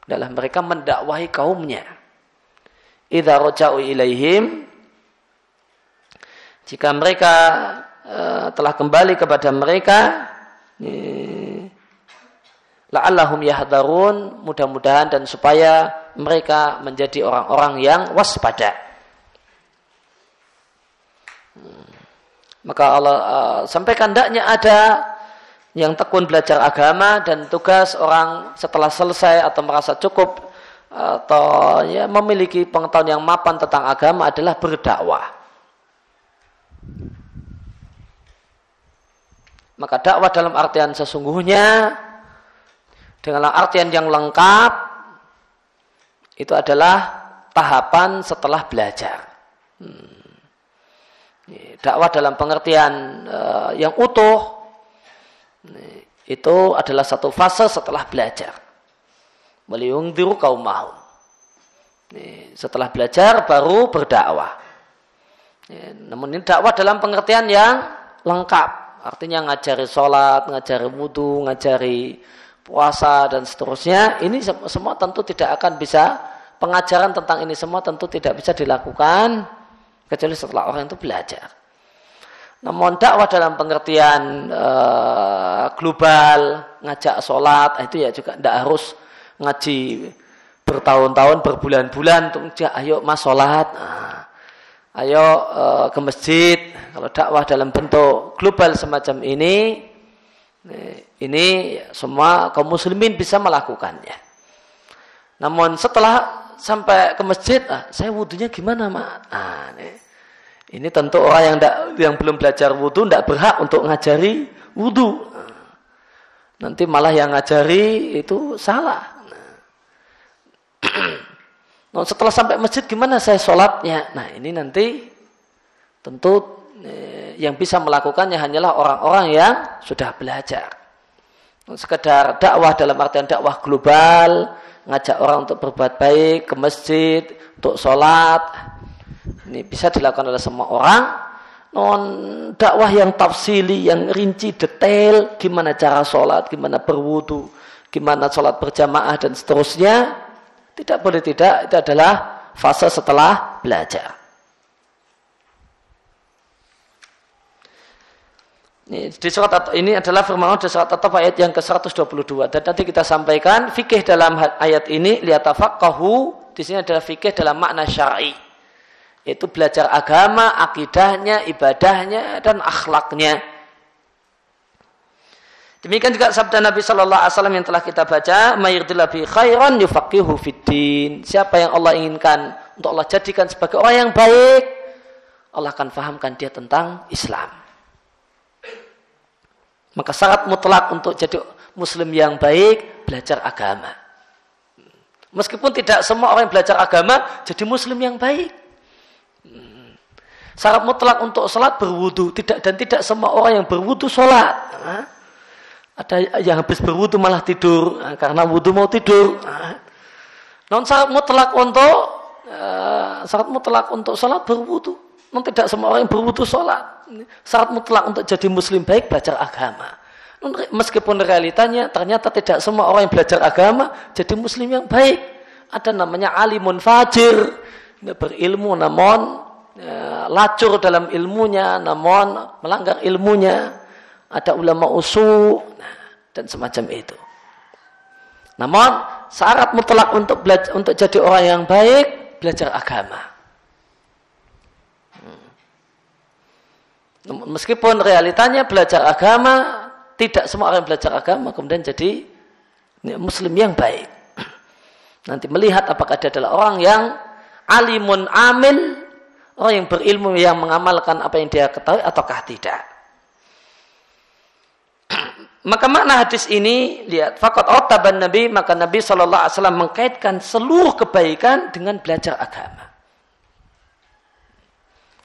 Speaker 2: adalah mereka mendakwahi kaumnya. Idza raja'u ilaihim, jika mereka telah kembali kepada mereka, la'allahum yahdharun, mudah-mudahan dan supaya mereka menjadi orang-orang yang waspada. Maka Allah sampaikan hendaknya ada yang tekun belajar agama, dan tugas orang setelah selesai atau merasa cukup atau ya memiliki pengetahuan yang mapan tentang agama adalah berdakwah. Maka dakwah dalam artian sesungguhnya, dengan artian yang lengkap, itu adalah tahapan setelah belajar. Dakwah dalam pengertian yang utuh itu adalah satu fase setelah belajar. Waliyungziru qaumahum. Setelah belajar baru berdakwah. Namun ini dakwah dalam pengertian yang lengkap. Artinya ngajari sholat, ngajari wudu, ngajari puasa dan seterusnya. Ini semua tentu tidak akan bisa pengajaran tentang ini semua tentu tidak bisa dilakukan kecuali setelah orang itu belajar. Namun dakwah dalam pengertian global, ngajak sholat, itu ya juga tidak harus ngaji bertahun-tahun, berbulan-bulan untuk ayo mas sholat, ayo ke masjid. Kalau dakwah dalam bentuk global semacam ini semua kaum muslimin bisa melakukannya. Namun setelah sampai ke masjid, saya wudunya gimana mak? Ini tentu orang yang belum belajar wudu tidak berhak untuk ngajari wudu. Nanti malah yang ngajari itu salah. Nah, setelah sampai masjid gimana saya sholatnya? Nah ini nanti tentu yang bisa melakukannya hanyalah orang-orang yang sudah belajar. Sekedar dakwah dalam artian dakwah global, ngajak orang untuk berbuat baik, ke masjid, untuk sholat. Ini bisa dilakukan oleh semua orang. Non dakwah yang tafsili, yang rinci, detail, gimana cara sholat, gimana berwudu, gimana sholat berjamaah dan seterusnya, tidak boleh tidak. Itu adalah fase setelah belajar. Di surat ini adalah firman Allah di surat At-Taubah ayat yang ke-122. Dan nanti kita sampaikan fikih dalam ayat ini liyatafaqahu, di sini adalah fikih dalam makna syar'i. Yaitu belajar agama, akidahnya, ibadahnya, dan akhlaknya. Demikian juga sabda Nabi Sallallahu Alaihi Wasallam yang telah kita baca, "Mayyirdillahu bi khairan yufaqihu fiddin." Siapa yang Allah inginkan untuk Allah jadikan sebagai orang yang baik, Allah akan fahamkan dia tentang Islam. Maka syarat mutlak untuk jadi muslim yang baik, belajar agama. Meskipun tidak semua orang yang belajar agama jadi muslim yang baik. Syarat mutlak untuk sholat berwudu, tidak semua orang yang berwudu sholat. Ada yang habis berwudu malah tidur karena wudu mau tidur. Non syarat mutlak untuk sholat berwudu. Non tidak semua orang yang berwudu sholat. Syarat mutlak untuk jadi muslim baik belajar agama. Non, meskipun realitanya ternyata tidak semua orang yang belajar agama jadi muslim yang baik. Ada namanya alimun fajir, berilmu namun lacur dalam ilmunya, namun melanggar ilmunya. Ada ulama usul dan semacam itu. Namun syarat mutlak untuk jadi orang yang baik, belajar agama. Meskipun realitanya belajar agama, tidak semua orang yang belajar agama kemudian jadi muslim yang baik. Nanti melihat apakah dia adalah orang yang alimun amil, orang yang berilmu yang mengamalkan apa yang dia ketahui ataukah tidak. Maka makna hadis ini, lihat, faqad otaban Nabi, maka Nabi SAW mengkaitkan seluruh kebaikan dengan belajar agama.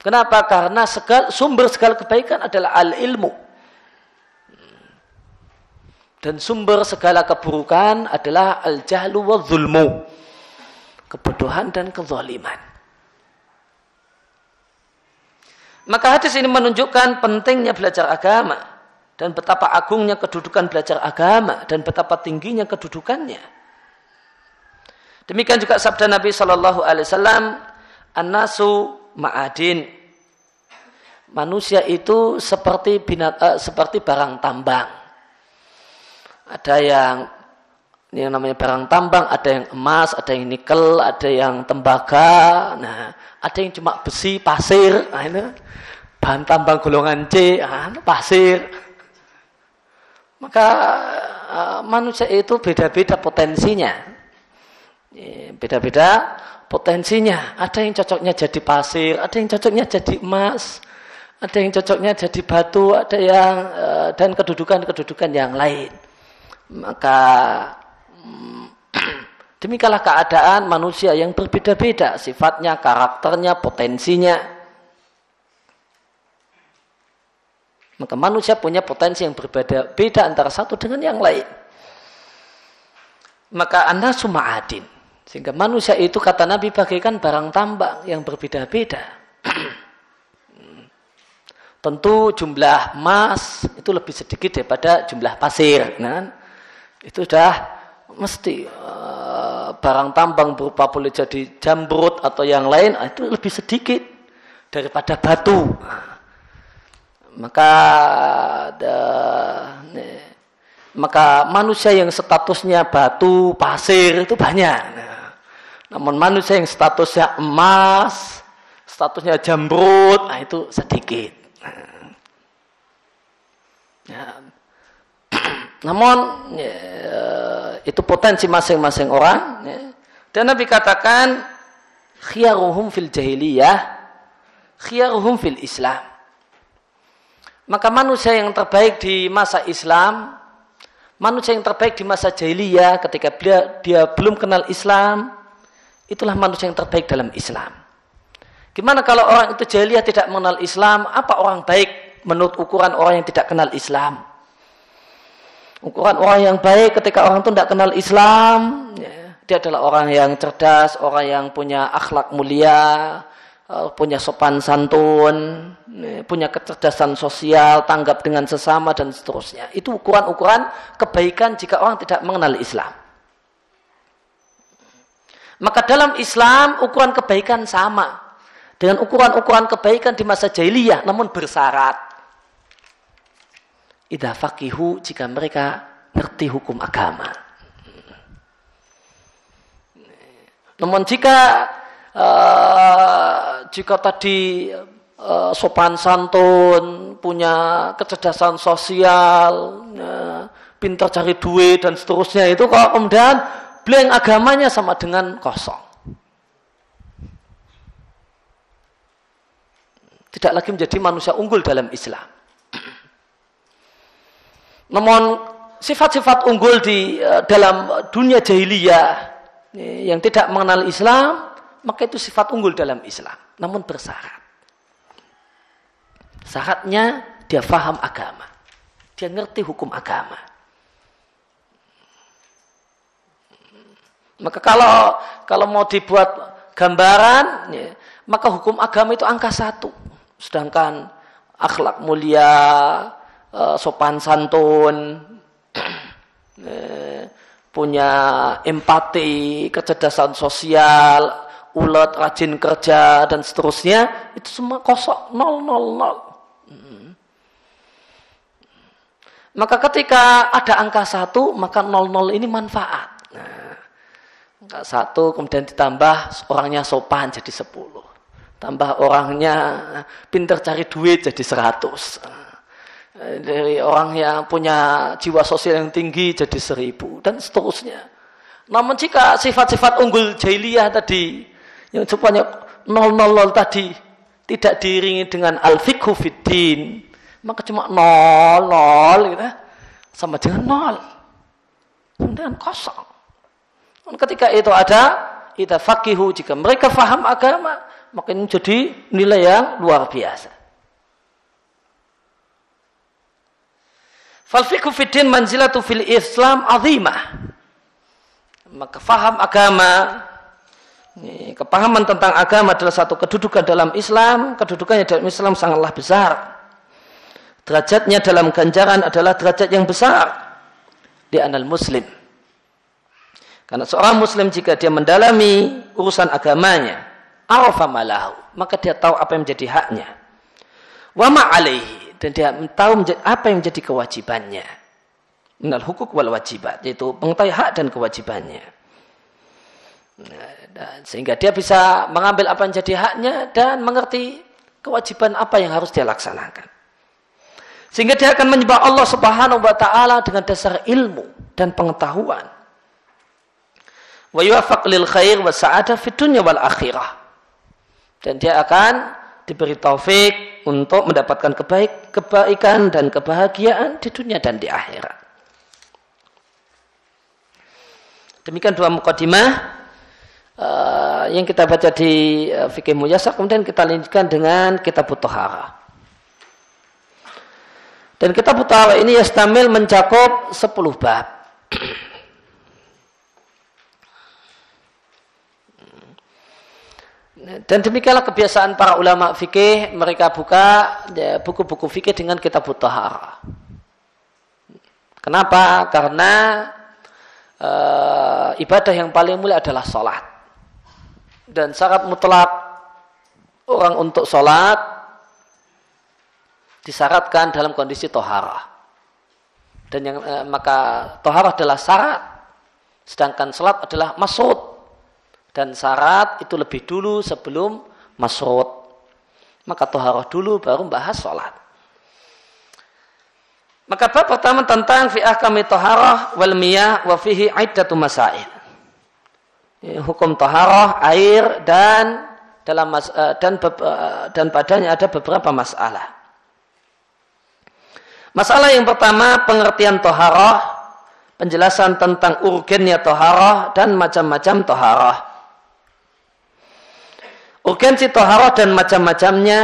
Speaker 2: Kenapa? Karena sumber segala kebaikan adalah al-ilmu. Dan sumber segala keburukan adalah al-jahlu wa zulmu. Kebodohan dan kezaliman. Maka hadis ini menunjukkan pentingnya belajar agama dan betapa agungnya kedudukan belajar agama dan betapa tingginya kedudukannya. Demikian juga sabda Nabi Shallallahu Alaihi Wasallam, "An-nasu ma'adin." Manusia itu seperti barang tambang. Ada yang ini yang namanya barang tambang, ada yang emas, ada yang nikel, ada yang tembaga. Nah, ada yang cuma besi, pasir. Nah, ini bahan tambang golongan C, pasir. Maka manusia itu beda-beda potensinya. Beda-beda potensinya. Ada yang cocoknya jadi pasir, ada yang cocoknya jadi emas, ada yang cocoknya jadi batu, ada yang dan kedudukan-kedudukan yang lain. Maka demikianlah keadaan manusia yang berbeda-beda sifatnya, karakternya, potensinya. Maka manusia punya potensi yang berbeda-beda antara satu dengan yang lain. Maka an-nasu ma'adin. Sehingga manusia itu kata Nabi bagaikan barang tambang yang berbeda-beda. Tentu jumlah emas itu lebih sedikit daripada jumlah pasir. Nah, itu sudah mesti barang tambang berupa boleh jadi jamrud atau yang lain, itu lebih sedikit daripada batu. Maka manusia yang statusnya batu, pasir itu banyak. Namun manusia yang statusnya emas, statusnya jamrud, itu sedikit. Namun itu potensi masing-masing orang. Dan Nabi katakan khiyaruhum fil jahiliyah, khiyaruhum fil Islam. Maka manusia yang terbaik di masa Islam, manusia yang terbaik di masa jahiliyah ketika dia belum kenal Islam, itulah manusia yang terbaik dalam Islam. Gimana kalau orang itu jahiliyah tidak mengenal Islam? Apa orang baik menurut ukuran orang yang tidak kenal Islam? Ukuran orang yang baik ketika orang itu tidak kenal Islam, dia adalah orang yang cerdas, orang yang punya akhlak mulia, punya sopan santun, punya kecerdasan sosial, tanggap dengan sesama dan seterusnya. Itu ukuran-ukuran kebaikan jika orang tidak mengenal Islam. Maka dalam Islam ukuran kebaikan sama dengan ukuran-ukuran kebaikan di masa jahiliyah, namun bersyarat. Idza faqihu, jika mereka ngerti hukum agama. Namun jika tadi sopan santun, punya kecerdasan sosial, pintar cari duit dan seterusnya, itu kalau kemudian blank agamanya sama dengan kosong. Tidak lagi menjadi manusia unggul dalam Islam. Namun sifat-sifat unggul di dalam dunia jahiliyah yang tidak mengenal Islam, maka itu sifat unggul dalam Islam. Namun bersyarat. Syaratnya dia faham agama. Dia ngerti hukum agama. Maka kalau mau dibuat gambaran, maka hukum agama itu angka 1. Sedangkan akhlak mulia, sopan santun, punya empati, kecerdasan sosial, ulet, rajin kerja dan seterusnya, itu semua kosong, 000. Maka ketika ada angka 1, maka 00 ini manfaat. Angka 1 kemudian ditambah orangnya sopan jadi 10. Tambah orangnya pintar cari duit jadi 100. Dari orang yang punya jiwa sosial yang tinggi jadi 1000 dan seterusnya. Namun jika sifat-sifat unggul jahiliyah tadi yang semuanya 000 tadi tidak diiringi dengan al-fiqhu fiddin, maka cuma 0 gitu, sama dengan 0, dengan kosong. Dan ketika itu ada idza faqihu, jika mereka faham agama, maka ini jadi nilai yang luar biasa. Fal fiqhu fiddin manzilatu fil Islam azimah. Maka faham agama, kepahaman tentang agama adalah satu kedudukan dalam Islam. Kedudukannya dalam Islam sangatlah besar. Derajatnya dalam ganjaran adalah derajat yang besar di anal muslim. Karena seorang muslim jika dia mendalami urusan agamanya, arafa malahu, maka dia tahu apa yang menjadi haknya. Wa ma alaihi, dan dia tahu apa yang menjadi kewajibannya. Minal hukuk wal wajibat, yaitu mengetahui hak dan kewajibannya. Sehingga dia bisa mengambil apa yang jadi haknya dan mengerti kewajiban apa yang harus dia laksanakan. Sehingga dia akan menyembah Allah Subhanahu wa taala dengan dasar ilmu dan pengetahuan. Wa yuwaffaq lil khair wa sa'adah fid dunya wal akhirah. Dan dia akan diberi taufik untuk mendapatkan kebaikan dan kebahagiaan di dunia dan di akhirat. Demikian dua mukadimah yang kita baca di Fikih Muyassar, kemudian kita lanjutkan dengan Kitab Thahara. Dan Kitab Thahara ini yastamil mencakup 10 bab. Dan demikianlah kebiasaan para ulama fikih, mereka buka buku-buku fikih dengan Kitab Thahara. Kenapa? Karena ibadah yang paling mulia adalah sholat. Dan syarat mutlak orang untuk sholat disyaratkan dalam kondisi toharah. Dan maka toharah adalah syarat, sedangkan sholat adalah masrut. Dan syarat itu lebih dulu sebelum masrut. Maka toharah dulu baru bahas sholat. Maka bab pertama tentang fi ahkami toharah wal miyah wa fihi iddatu masail. Hukum toharah, air dan dan padanya ada beberapa masalah. Masalah yang pertama pengertian toharah, penjelasan tentang urgennya toharah dan macam-macam toharah. Urgensi toharah dan macam-macamnya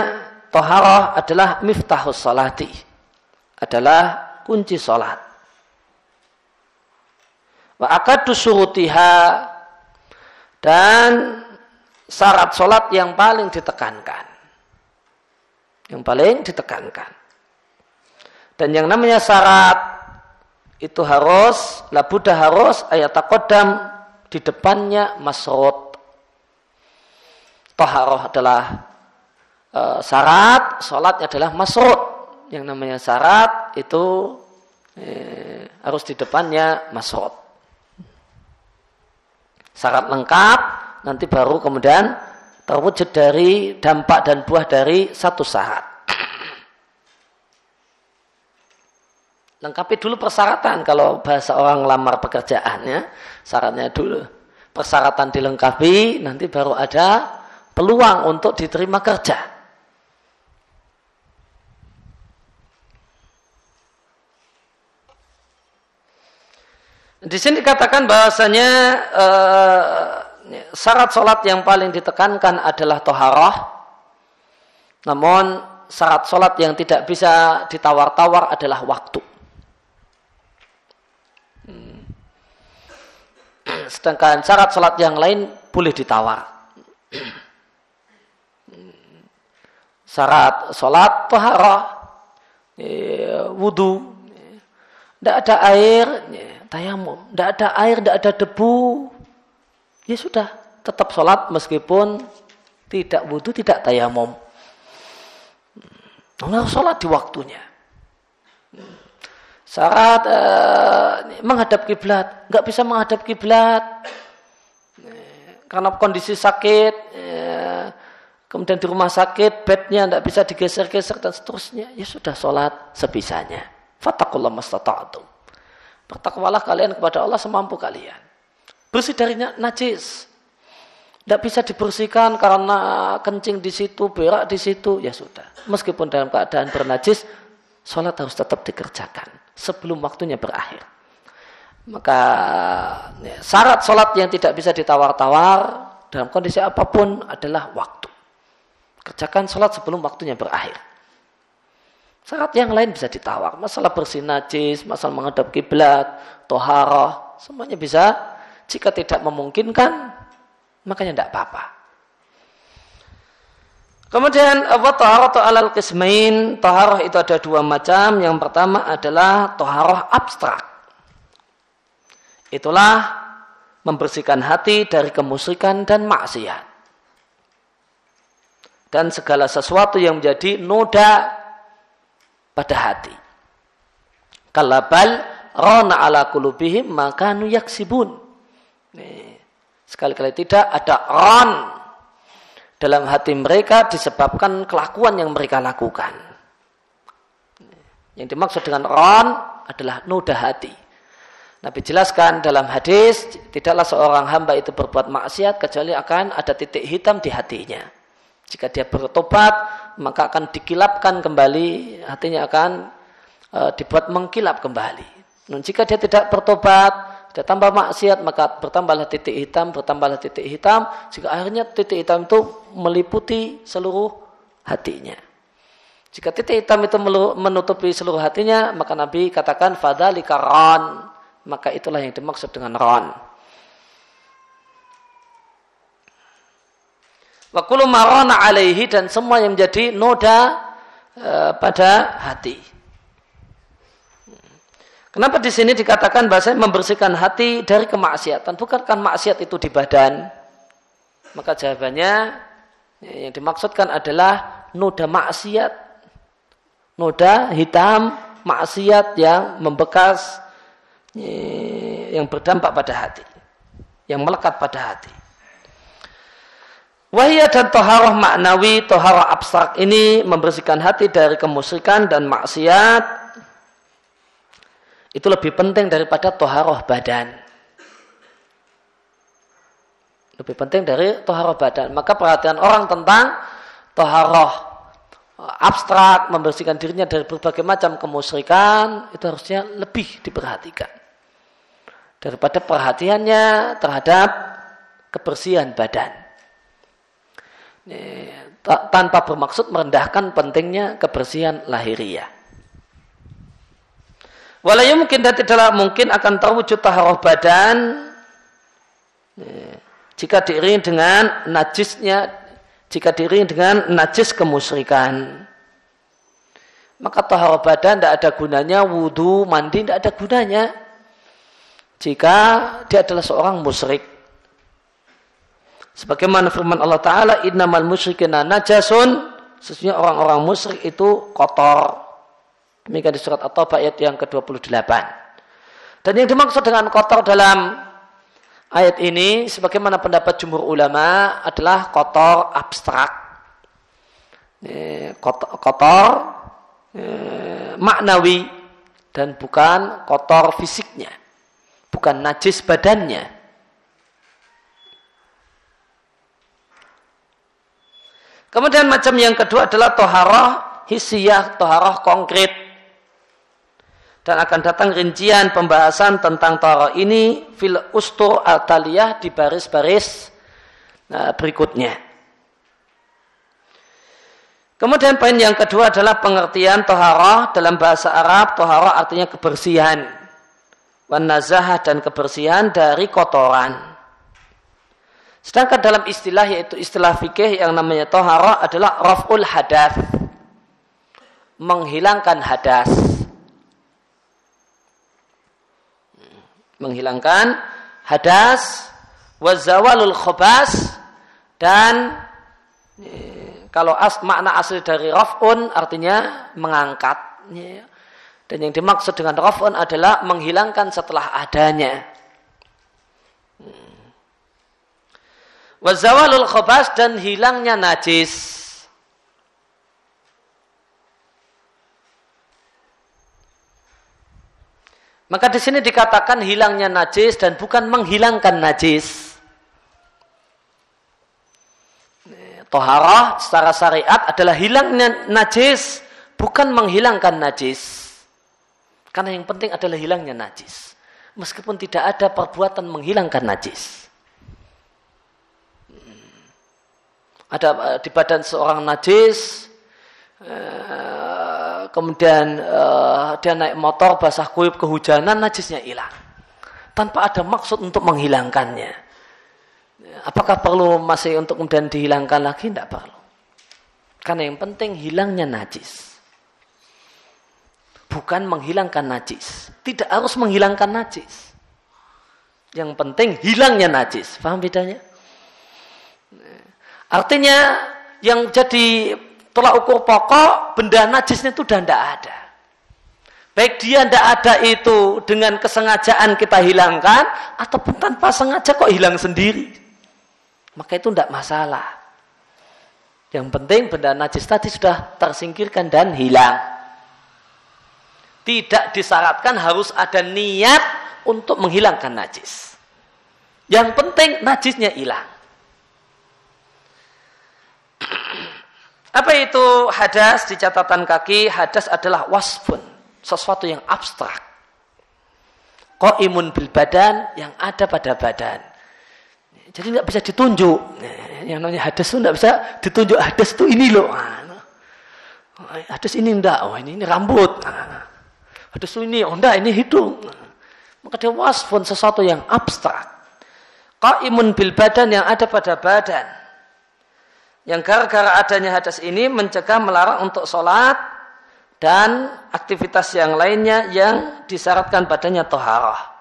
Speaker 2: toharah adalah miftahus salati, adalah kunci salat. Wa akadu syurutiha, dan syarat salat yang paling ditekankan. Yang paling ditekankan. Dan yang namanya syarat itu harus, labuda harus ayat taqaddam di depannya masrut. Taharah adalah syarat, salatnya adalah masrut. Yang namanya syarat itu harus di depannya masrut. Syarat lengkap nanti baru kemudian terwujud dari dampak dan buah dari satu syarat. Lengkapi dulu persyaratan kalau bahasa orang lamar pekerjaan ya. Syaratnya dulu. Persyaratan dilengkapi, nanti baru ada peluang untuk diterima kerja. Di sini dikatakan bahasanya syarat sholat yang paling ditekankan adalah toharah. Namun syarat sholat yang tidak bisa ditawar-tawar adalah waktu. Sedangkan syarat sholat yang lain boleh ditawar. Syarat sholat toharah, wudu, tidak ada air, tayamum, tidak ada air, tidak ada debu, ya sudah, tetap sholat meskipun tidak wudu, tidak tayamum. Harus sholat di waktunya. Syarat menghadap kiblat, nggak bisa menghadap kiblat karena kondisi sakit. Kemudian di rumah sakit, bednya tidak bisa digeser-geser dan seterusnya. Ya sudah, sholat sebisanya. Fattakullah mastata'atum. Bertakwalah kalian kepada Allah semampu kalian. Bersih dari najis. Tidak bisa dibersihkan karena kencing di situ, berak di situ. Ya sudah. Meskipun dalam keadaan bernajis, sholat harus tetap dikerjakan sebelum waktunya berakhir. Maka syarat sholat yang tidak bisa ditawar-tawar dalam kondisi apapun adalah waktu. Kerjakan sholat sebelum waktunya berakhir. Syarat yang lain bisa ditawar. Masalah bersih najis, masalah menghadap kiblat, toharah, semuanya bisa. Jika tidak memungkinkan, makanya tidak apa-apa. Kemudian toharah alal qismain, toharah itu ada dua macam. Yang pertama adalah toharah abstrak. Itulah membersihkan hati dari kemusyrikan dan maksiat. Dan segala sesuatu yang menjadi noda pada hati. Kalabal rana ala qulubihim maka nu yaksibun. Sekali-kali tidak ada ron dalam hati mereka disebabkan kelakuan yang mereka lakukan. Yang dimaksud dengan ron adalah noda hati. Nabi jelaskan dalam hadis, tidaklah seorang hamba itu berbuat maksiat kecuali akan ada titik hitam di hatinya. Jika dia bertobat, maka akan dikilapkan kembali, hatinya akan dibuat mengkilap kembali. Dan jika dia tidak bertobat, dia tambah maksiat, maka bertambahlah titik hitam, jika akhirnya titik hitam itu meliputi seluruh hatinya. Jika titik hitam itu menutupi seluruh hatinya, maka Nabi katakan, fadzalika ran, maka itulah yang dimaksud dengan ran. Wa kullu marana alaihi, dan semua yang menjadi noda pada hati. Kenapa di sini dikatakan bahasanya membersihkan hati dari kemaksiatan? Bukankah maksiat itu di badan? Maka jawabannya yang dimaksudkan adalah noda maksiat, noda hitam maksiat yang membekas, yang berdampak pada hati, yang melekat pada hati. Wahya dan toharoh maknawi, toharoh abstrak ini membersihkan hati dari kemusyrikan dan maksiat. Itu lebih penting daripada toharoh badan. Lebih penting dari toharoh badan. Maka perhatian orang tentang toharoh abstrak, membersihkan dirinya dari berbagai macam kemusyrikan, itu harusnya lebih diperhatikan daripada perhatiannya terhadap kebersihan badan. Tanpa bermaksud merendahkan pentingnya kebersihan lahiriah. Walau mungkin dan tidaklah mungkin akan terwujud taharah badan jika diiringi dengan najisnya, jika diiringi dengan najis kemusyrikan. Maka taharah badan tidak ada gunanya, wudu, mandi tidak ada gunanya jika dia adalah seorang musyrik. Sebagaimana firman Allah Ta'ala, innamal musyrikina najasun, sesungguhnya orang-orang musyrik itu kotor. Demikian di surat At-Taubah ayat yang ke-28. Dan yang dimaksud dengan kotor dalam ayat ini, sebagaimana pendapat jumhur ulama, adalah kotor abstrak. Kotor maknawi dan bukan kotor fisiknya. Bukan najis badannya. Kemudian macam yang kedua adalah toharah hissiyah, toharah konkret. Dan akan datang rincian pembahasan tentang toharah ini fil ustur al-taliyah di baris-baris berikutnya. Kemudian poin yang kedua adalah pengertian toharah dalam bahasa Arab. Toharah artinya kebersihan, wan nazahah dan kebersihan dari kotoran. Sedangkan dalam istilah, yaitu istilah fikih yang namanya toharah adalah raf'ul hadas, menghilangkan hadas. Menghilangkan hadas, wazawalul khobas, dan kalau makna asli dari raf'un artinya mengangkat. Dan yang dimaksud dengan raf'un adalah menghilangkan setelah adanya. Wazawalul khobas, dan hilangnya najis. Maka di sini dikatakan hilangnya najis dan bukan menghilangkan najis. Toharah secara syariat adalah hilangnya najis, bukan menghilangkan najis. Karena yang penting adalah hilangnya najis. Meskipun tidak ada perbuatan menghilangkan najis. Ada di badan seorang najis, kemudian dia naik motor basah kuyup kehujanan, najisnya hilang tanpa ada maksud untuk menghilangkannya. Apakah perlu masih untuk kemudian dihilangkan lagi? Tidak perlu, karena yang penting hilangnya najis, bukan menghilangkan najis. Tidak harus menghilangkan najis, yang penting hilangnya najis. Paham bedanya? Artinya yang jadi tolak ukur pokok, benda najisnya itu sudah tidak ada. Baik dia tidak ada itu dengan kesengajaan kita hilangkan, ataupun tanpa sengaja kok hilang sendiri. Maka itu tidak masalah. Yang penting benda najis tadi sudah tersingkirkan dan hilang. Tidak disyaratkan harus ada niat untuk menghilangkan najis. Yang penting najisnya hilang. Apa itu hadas? Di catatan kaki, hadas adalah wasfun, sesuatu yang abstrak. Qaimun bil badan, yang ada pada badan. Jadi tidak bisa ditunjuk. Yang namanya hadas itu tidak bisa ditunjuk. Hadas itu ini loh. Hadas ini enggak. Oh ini rambut. Hadas itu ini. Oh enggak, ini hidung. Maka dia wasfun, sesuatu yang abstrak. Qaimun bil badan, yang ada pada badan. Yang gara-gara adanya hadas ini mencegah melarang untuk sholat dan aktivitas yang lainnya yang disyaratkan padanya taharah.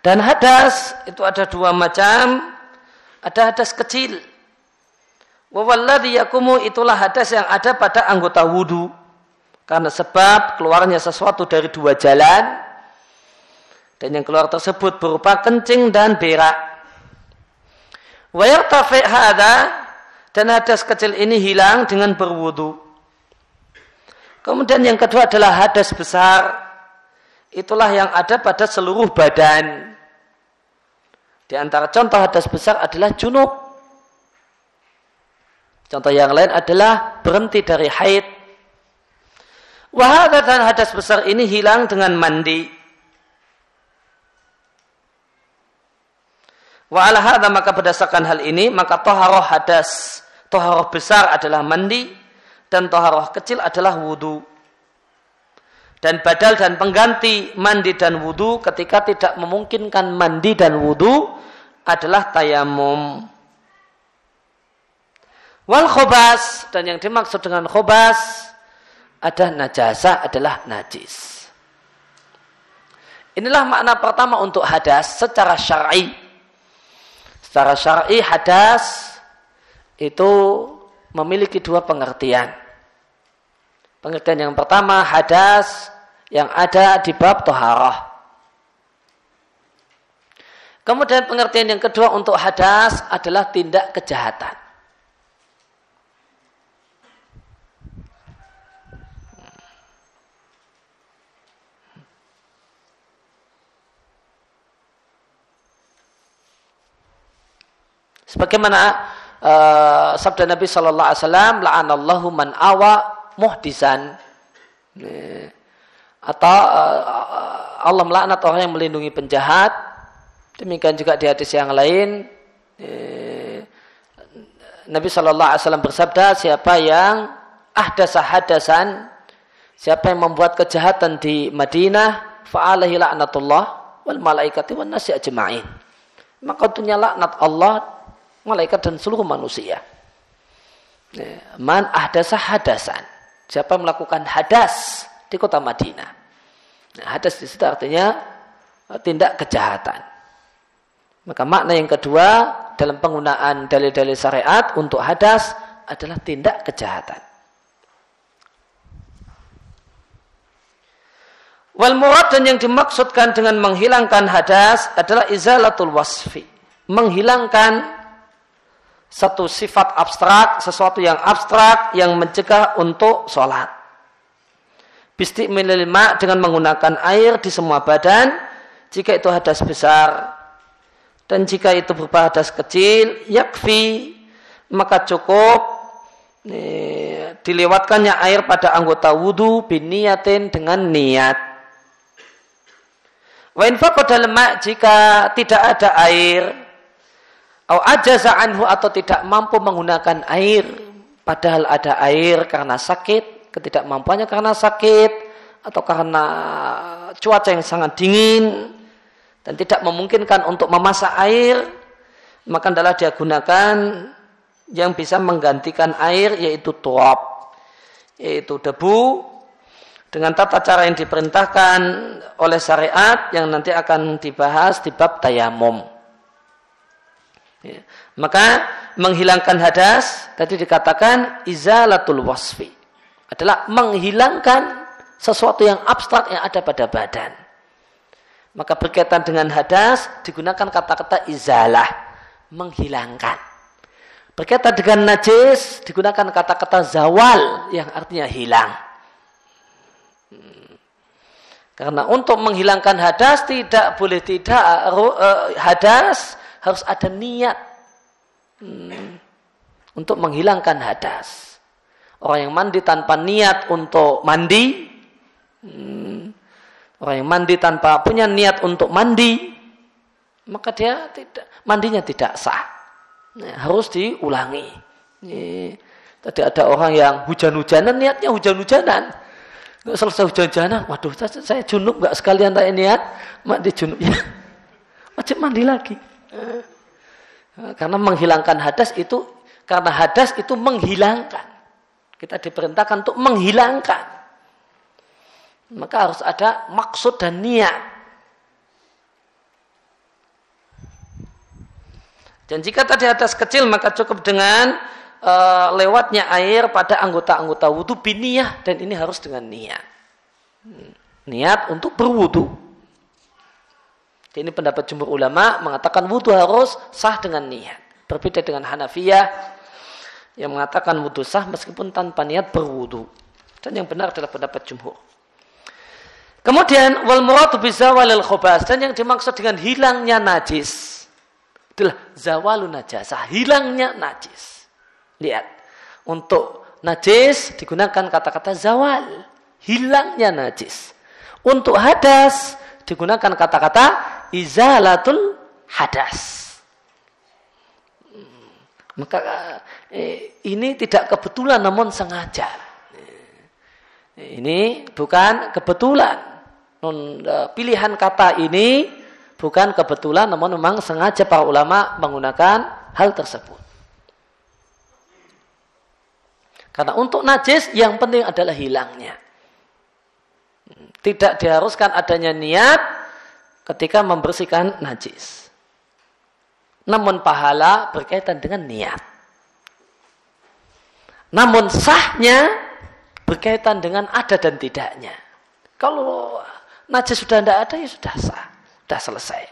Speaker 2: Dan hadas itu ada dua macam. Ada hadas kecil. Wa walladhi yakumu, itulah hadas yang ada pada anggota wudu. Karena sebab keluarnya sesuatu dari dua jalan. Dan yang keluar tersebut berupa kencing dan berak. Wa yartafi hadha, dan hadas kecil ini hilang dengan berwudu. Kemudian yang kedua adalah hadas besar. Itulah yang ada pada seluruh badan. Di antara contoh hadas besar adalah junub. Contoh yang lain adalah berhenti dari haid. Wahada, dan hadas besar ini hilang dengan mandi. Wa ala hadza, maka berdasarkan hal ini maka taharah hadas, taharah besar adalah mandi dan taharah kecil adalah wudu. Dan badal dan pengganti mandi dan wudu ketika tidak memungkinkan mandi dan wudu adalah tayamum. Wal khobas, dan yang dimaksud dengan khobas ada najasa, adalah najis. Inilah makna pertama untuk hadas secara syar'i. Secara syar'i hadas itu memiliki dua pengertian. Pengertian yang pertama hadas yang ada di bab taharah. Kemudian pengertian yang kedua untuk hadas adalah tindak kejahatan. Sebagaimana sabda Nabi sallallahu alaihi wasallam, la'anallahu man awa muhdisan. Atau Allah melaknat orang yang melindungi penjahat. Demikian juga di hadis yang lain, Nabi sallallahu alaihi wasallam bersabda, siapa yang ahdasa hadasan, siapa yang membuat kejahatan di Madinah, fa'alaihi la'natullah wal malaikati wan nasi ajma'in. Maka untuknya laknat Allah, malaikat dan seluruh manusia. Man ahdasa hadasan, siapa melakukan hadas di kota Madinah. Nah, hadas di situ artinya tindak kejahatan. Maka makna yang kedua dalam penggunaan dalil-dalil syariat untuk hadas adalah tindak kejahatan. Wal murad, dan yang dimaksudkan dengan menghilangkan hadas adalah izalatul wasfi, menghilangkan satu sifat abstrak, sesuatu yang abstrak yang mencegah untuk sholat. Bisti'milil ma', dengan menggunakan air di semua badan jika itu hadas besar. Dan jika itu berupa hadas kecil, yakfi, maka cukup dilewatkannya air pada anggota wudu biniyatin, dengan niat. Wa in faqada al-ma', jika tidak ada air, au ajaza anhu, atau tidak mampu menggunakan air, padahal ada air karena sakit, ketidakmampuannya karena sakit atau karena cuaca yang sangat dingin dan tidak memungkinkan untuk memasak air, maka adalah dia gunakan yang bisa menggantikan air, yaitu turab, yaitu debu, dengan tata cara yang diperintahkan oleh syariat yang nanti akan dibahas di bab tayamum. Ya. Maka menghilangkan hadas tadi dikatakan izalatul wasfi, adalah menghilangkan sesuatu yang abstrak yang ada pada badan. Maka berkaitan dengan hadas digunakan kata-kata izalah, menghilangkan. Berkaitan dengan najis digunakan kata-kata zawal yang artinya hilang. Karena untuk menghilangkan hadas tidak boleh tidak hadas harus ada niat untuk menghilangkan hadas. Orang yang mandi tanpa niat untuk mandi, orang yang mandi tanpa punya niat untuk mandi, maka dia tidak, mandinya tidak sah. Harus diulangi. Tadi ada orang yang hujan-hujanan, niatnya hujan-hujanan. Nggak selesai hujan-hujanan, waduh saya junub nggak sekalian tak niat mandi junubnya. Wajib mandi lagi. Karena menghilangkan hadas itu, karena hadas itu menghilangkan. Kita diperintahkan untuk menghilangkan. Maka harus ada maksud dan niat. Dan jika tadi hadas kecil, maka cukup dengan lewatnya air pada anggota-anggota wudu biniyah, dan ini harus dengan niat. Niat untuk berwudu. Ini pendapat jumhur ulama mengatakan wudu harus sah dengan niat. Berbeda dengan Hanafiyah yang mengatakan wudu sah meskipun tanpa niat berwudu. Dan yang benar adalah pendapat jumhur. Kemudian wal muradu bi zawalil khubas, dan yang dimaksud dengan hilangnya najis adalah zawalun najasah, hilangnya najis. Lihat, untuk najis digunakan kata-kata zawal, hilangnya najis. Untuk hadas digunakan kata-kata izalatul hadas. Maka ini tidak kebetulan namun sengaja. Ini bukan kebetulan. Pilihan kata ini bukan kebetulan namun memang sengaja para ulama menggunakan hal tersebut. Karena untuk najis yang penting adalah hilangnya. Tidak diharuskan adanya niat ketika membersihkan najis. Namun pahala berkaitan dengan niat. Namun sahnya berkaitan dengan ada dan tidaknya. Kalau najis sudah tidak ada, ya sudah sah. Sudah selesai.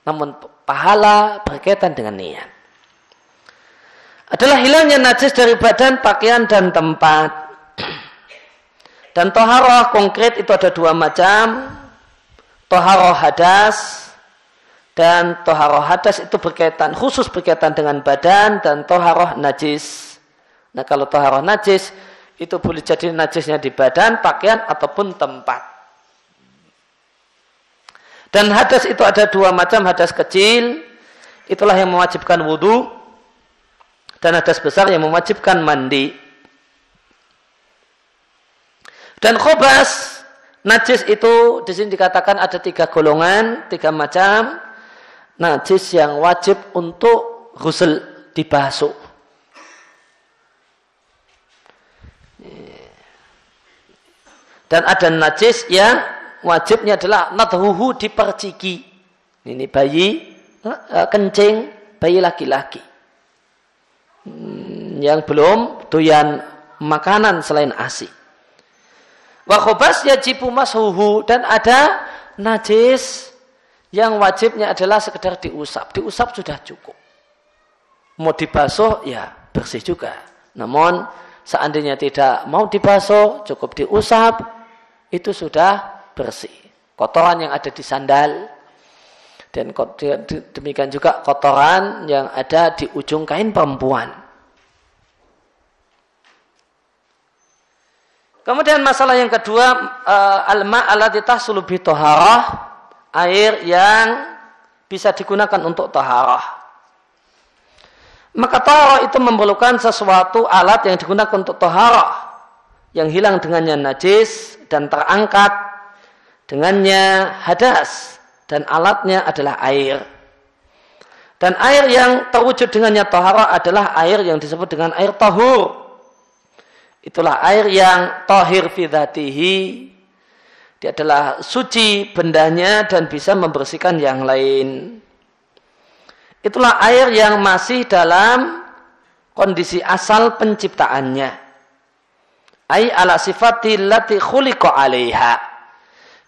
Speaker 2: Namun pahala berkaitan dengan niat. Adalah hilangnya najis dari badan, pakaian, dan tempat. Dan toharoh konkret itu ada dua macam. Toharoh hadas. Dan toharoh hadas itu berkaitan, khusus berkaitan dengan badan, dan toharoh najis. Nah, kalau toharoh najis, itu boleh jadi najisnya di badan, pakaian, ataupun tempat. Dan hadas itu ada dua macam, hadas kecil, itulah yang mewajibkan wudu, dan hadas besar yang mewajibkan mandi. Dan khobas, najis itu di sini dikatakan ada tiga golongan, tiga macam. Najis yang wajib untuk ghusl, dibasuh. Dan ada najis yang wajibnya adalah nadhuhu, diperciki. Ini bayi kencing, bayi laki-laki yang belum doyan makanan selain ASI. Wa khobas yajibu mashuhu, dan ada najis yang wajibnya adalah sekedar diusap. Diusap sudah cukup. Mau dibasuh ya bersih juga. Namun seandainya tidak mau dibasuh, cukup diusap, itu sudah bersih. Kotoran yang ada di sandal, dan demikian juga kotoran yang ada di ujung kain perempuan. Kemudian masalah yang kedua, al-ma' allati tahsulu bi thaharah, air yang bisa digunakan untuk taharah. Maka taharah itu memerlukan sesuatu alat yang digunakan untuk taharah, yang hilang dengannya najis dan terangkat dengannya hadas, dan alatnya adalah air. Dan air yang terwujud dengannya taharah adalah air yang disebut dengan air tahur. Itulah air yang tahir fi dzatihi. Dia adalah suci bendanya dan bisa membersihkan yang lain. Itulah air yang masih dalam kondisi asal penciptaannya. Ai ala sifati lati khuliqa 'alaiha.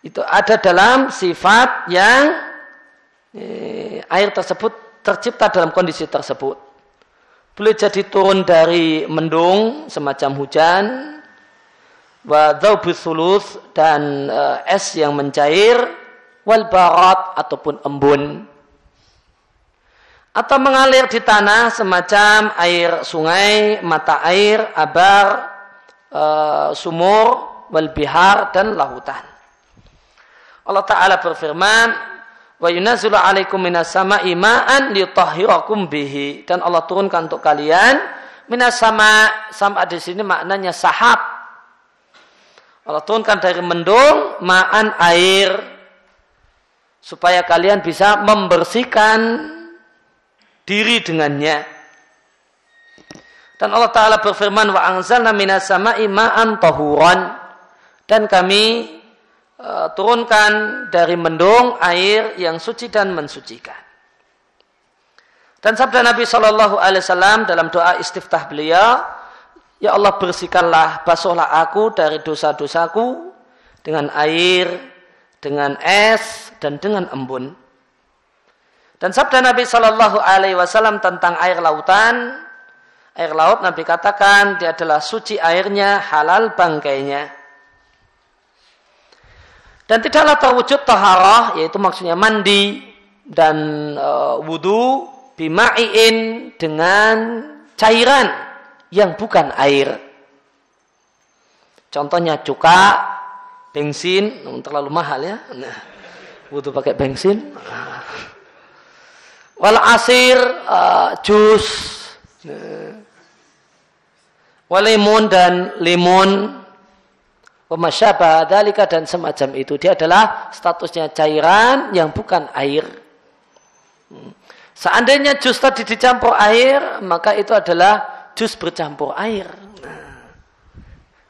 Speaker 2: Itu ada dalam sifat yang air tersebut tercipta dalam kondisi tersebut. Boleh jadi turun dari mendung semacam hujan, wa dhaubus sulus, dan es yang mencair, wal barat ataupun embun, atau mengalir di tanah semacam air sungai, mata air, abar, sumur, wal bihar, dan lautan. Allah Ta'ala berfirman, wa yunazzilu 'alaikum minas sama'i ma'an liyutahhirakum bihi, dan Allah turunkan untuk kalian minas sama'. Sama' di sini maknanya sahab. Allah turunkan dari mendung ma'an, air, supaya kalian bisa membersihkan diri dengannya. Dan Allah Ta'ala berfirman, wa anzalna minas sama'i ma'an tahuran. Dan kami turunkan dari mendung air yang suci dan mensucikan. Dan sabda Nabi SAW dalam doa istiftah beliau, ya Allah bersihkanlah, basuhlah aku dari dosa-dosaku dengan air, dengan es, dan dengan embun. Dan sabda Nabi SAW tentang air lautan, air laut Nabi katakan dia adalah suci airnya, halal bangkainya. Dan tidaklah terwujud taharah, yaitu maksudnya mandi dan wudu, bima'in dengan cairan yang bukan air. Contohnya cuka, bensin, terlalu mahal ya. Nah, wudu pakai bensin. Wal asir, jus, wal limun dan limun, wamasyabah dalika dan semacam itu. Dia adalah statusnya cairan yang bukan air. Seandainya jus tadi dicampur air, maka itu adalah jus bercampur air.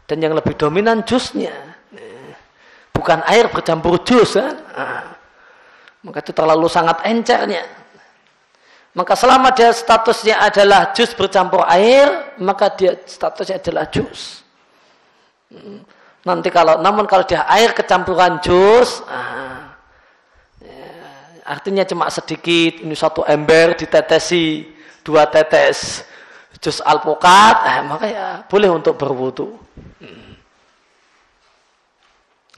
Speaker 2: Dan yang lebih dominan jusnya, bukan air bercampur jus kan? Maka itu terlalu sangat encernya. Maka selama dia statusnya adalah jus bercampur air, maka dia statusnya adalah jus. Namun kalau dia air kecampuran jus, artinya cuma sedikit, ini satu ember ditetesi 2 tetes jus alpukat, maka ya boleh untuk berwudu.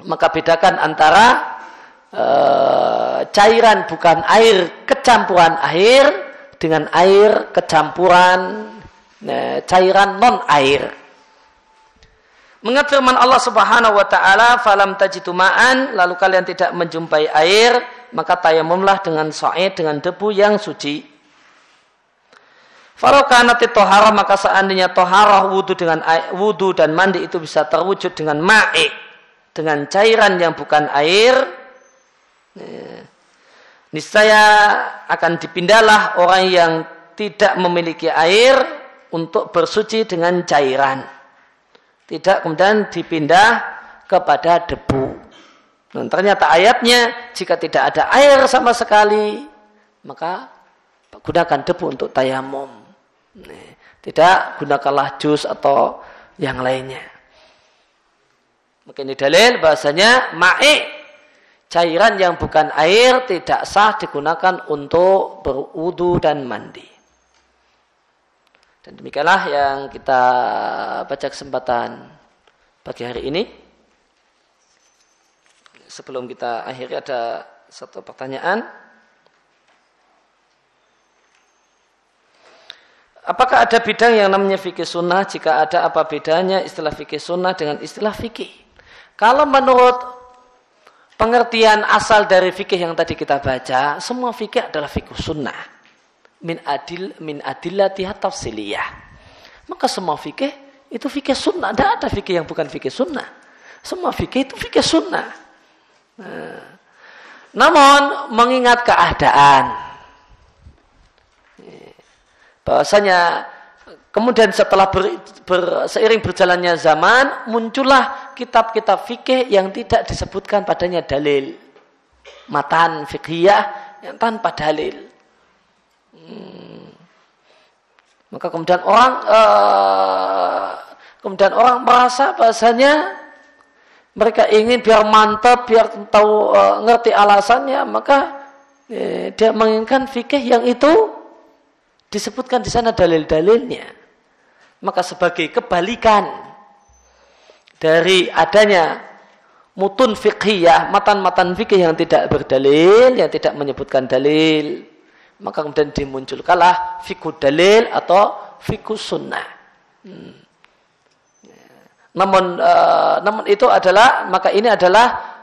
Speaker 2: Maka bedakan antara cairan bukan air kecampuran air dengan air kecampuran cairan non air. Mengingat firman Allah Subhanahu wa taala, "Falam tajidu ma'an", lalu kalian tidak menjumpai air, maka tayamumlah dengan sa'id, dengan debu yang suci. Falau kanati toharah, maka seandainya toharah wudu dan mandi itu bisa terwujud dengan ma'i, dengan cairan yang bukan air, niscaya akan dipindahlah orang yang tidak memiliki air untuk bersuci dengan cairan. Tidak kemudian dipindah kepada debu. Dan ternyata ayatnya, jika tidak ada air sama sekali, maka gunakan debu untuk tayamum. Tidak gunakanlah jus atau yang lainnya. Maka ini dalil bahasanya ma'i, cairan yang bukan air tidak sah digunakan untuk berwudu dan mandi. Dan demikianlah yang kita baca kesempatan pagi hari ini. Sebelum kita akhiri ada satu pertanyaan. Apakah ada bidang yang namanya fikih sunnah? Jika ada, apa bedanya istilah fikih sunnah dengan istilah fikih? Kalau menurut pengertian asal dari fikih yang tadi kita baca, semua fikih adalah fikih sunnah. Min adillatiha tafsiliyah. Maka semua fikih itu fikih sunnah. Tidak ada fikih yang bukan fikih sunnah. Semua fikih itu fikih sunnah. Namun mengingat keadaan, bahwasanya kemudian setelah seiring berjalannya zaman, muncullah kitab-kitab fikih yang tidak disebutkan padanya dalil, matan fiqhiyah yang tanpa dalil. Maka kemudian orang merasa bahasanya mereka ingin biar mantap, biar tahu ngerti alasannya, maka dia menginginkan fikih yang itu disebutkan di sana dalil-dalilnya. Maka sebagai kebalikan dari adanya mutun fiqhiyah, matan-matan fikih yang tidak berdalil, yang tidak menyebutkan dalil, maka kemudian dimunculkanlah fikih dalil atau fikih sunnah. Namun itu adalah, maka ini adalah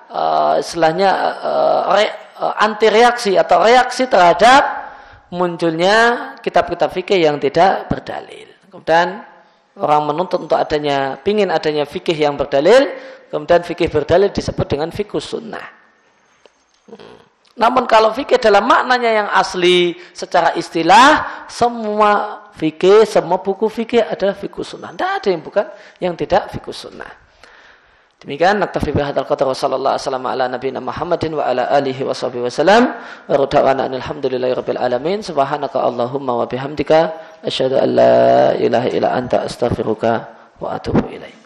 Speaker 2: istilahnya anti reaksi atau reaksi terhadap munculnya kitab-kitab fikih yang tidak berdalil. Kemudian orang menuntut untuk pingin adanya fikih yang berdalil, kemudian fikih berdalil disebut dengan fikih sunnah. Namun kalau fikih dalam maknanya yang asli secara istilah, semua fikih, semua buku fikih adalah fikih sunnah. Tidak ada yang bukan yang tidak fikih sunnah. Demikian naktafi bihadzal qadar wa sallallahu alaihi wasallam ala nabiyina Muhammadin wa ala alihi wa sahbihi wasallam wa rada'ana alhamdulillahirabbil alamin subhanaka allahumma wa bihamdika asyhadu an la ilaha illa anta astaghfiruka wa atubu ilaik.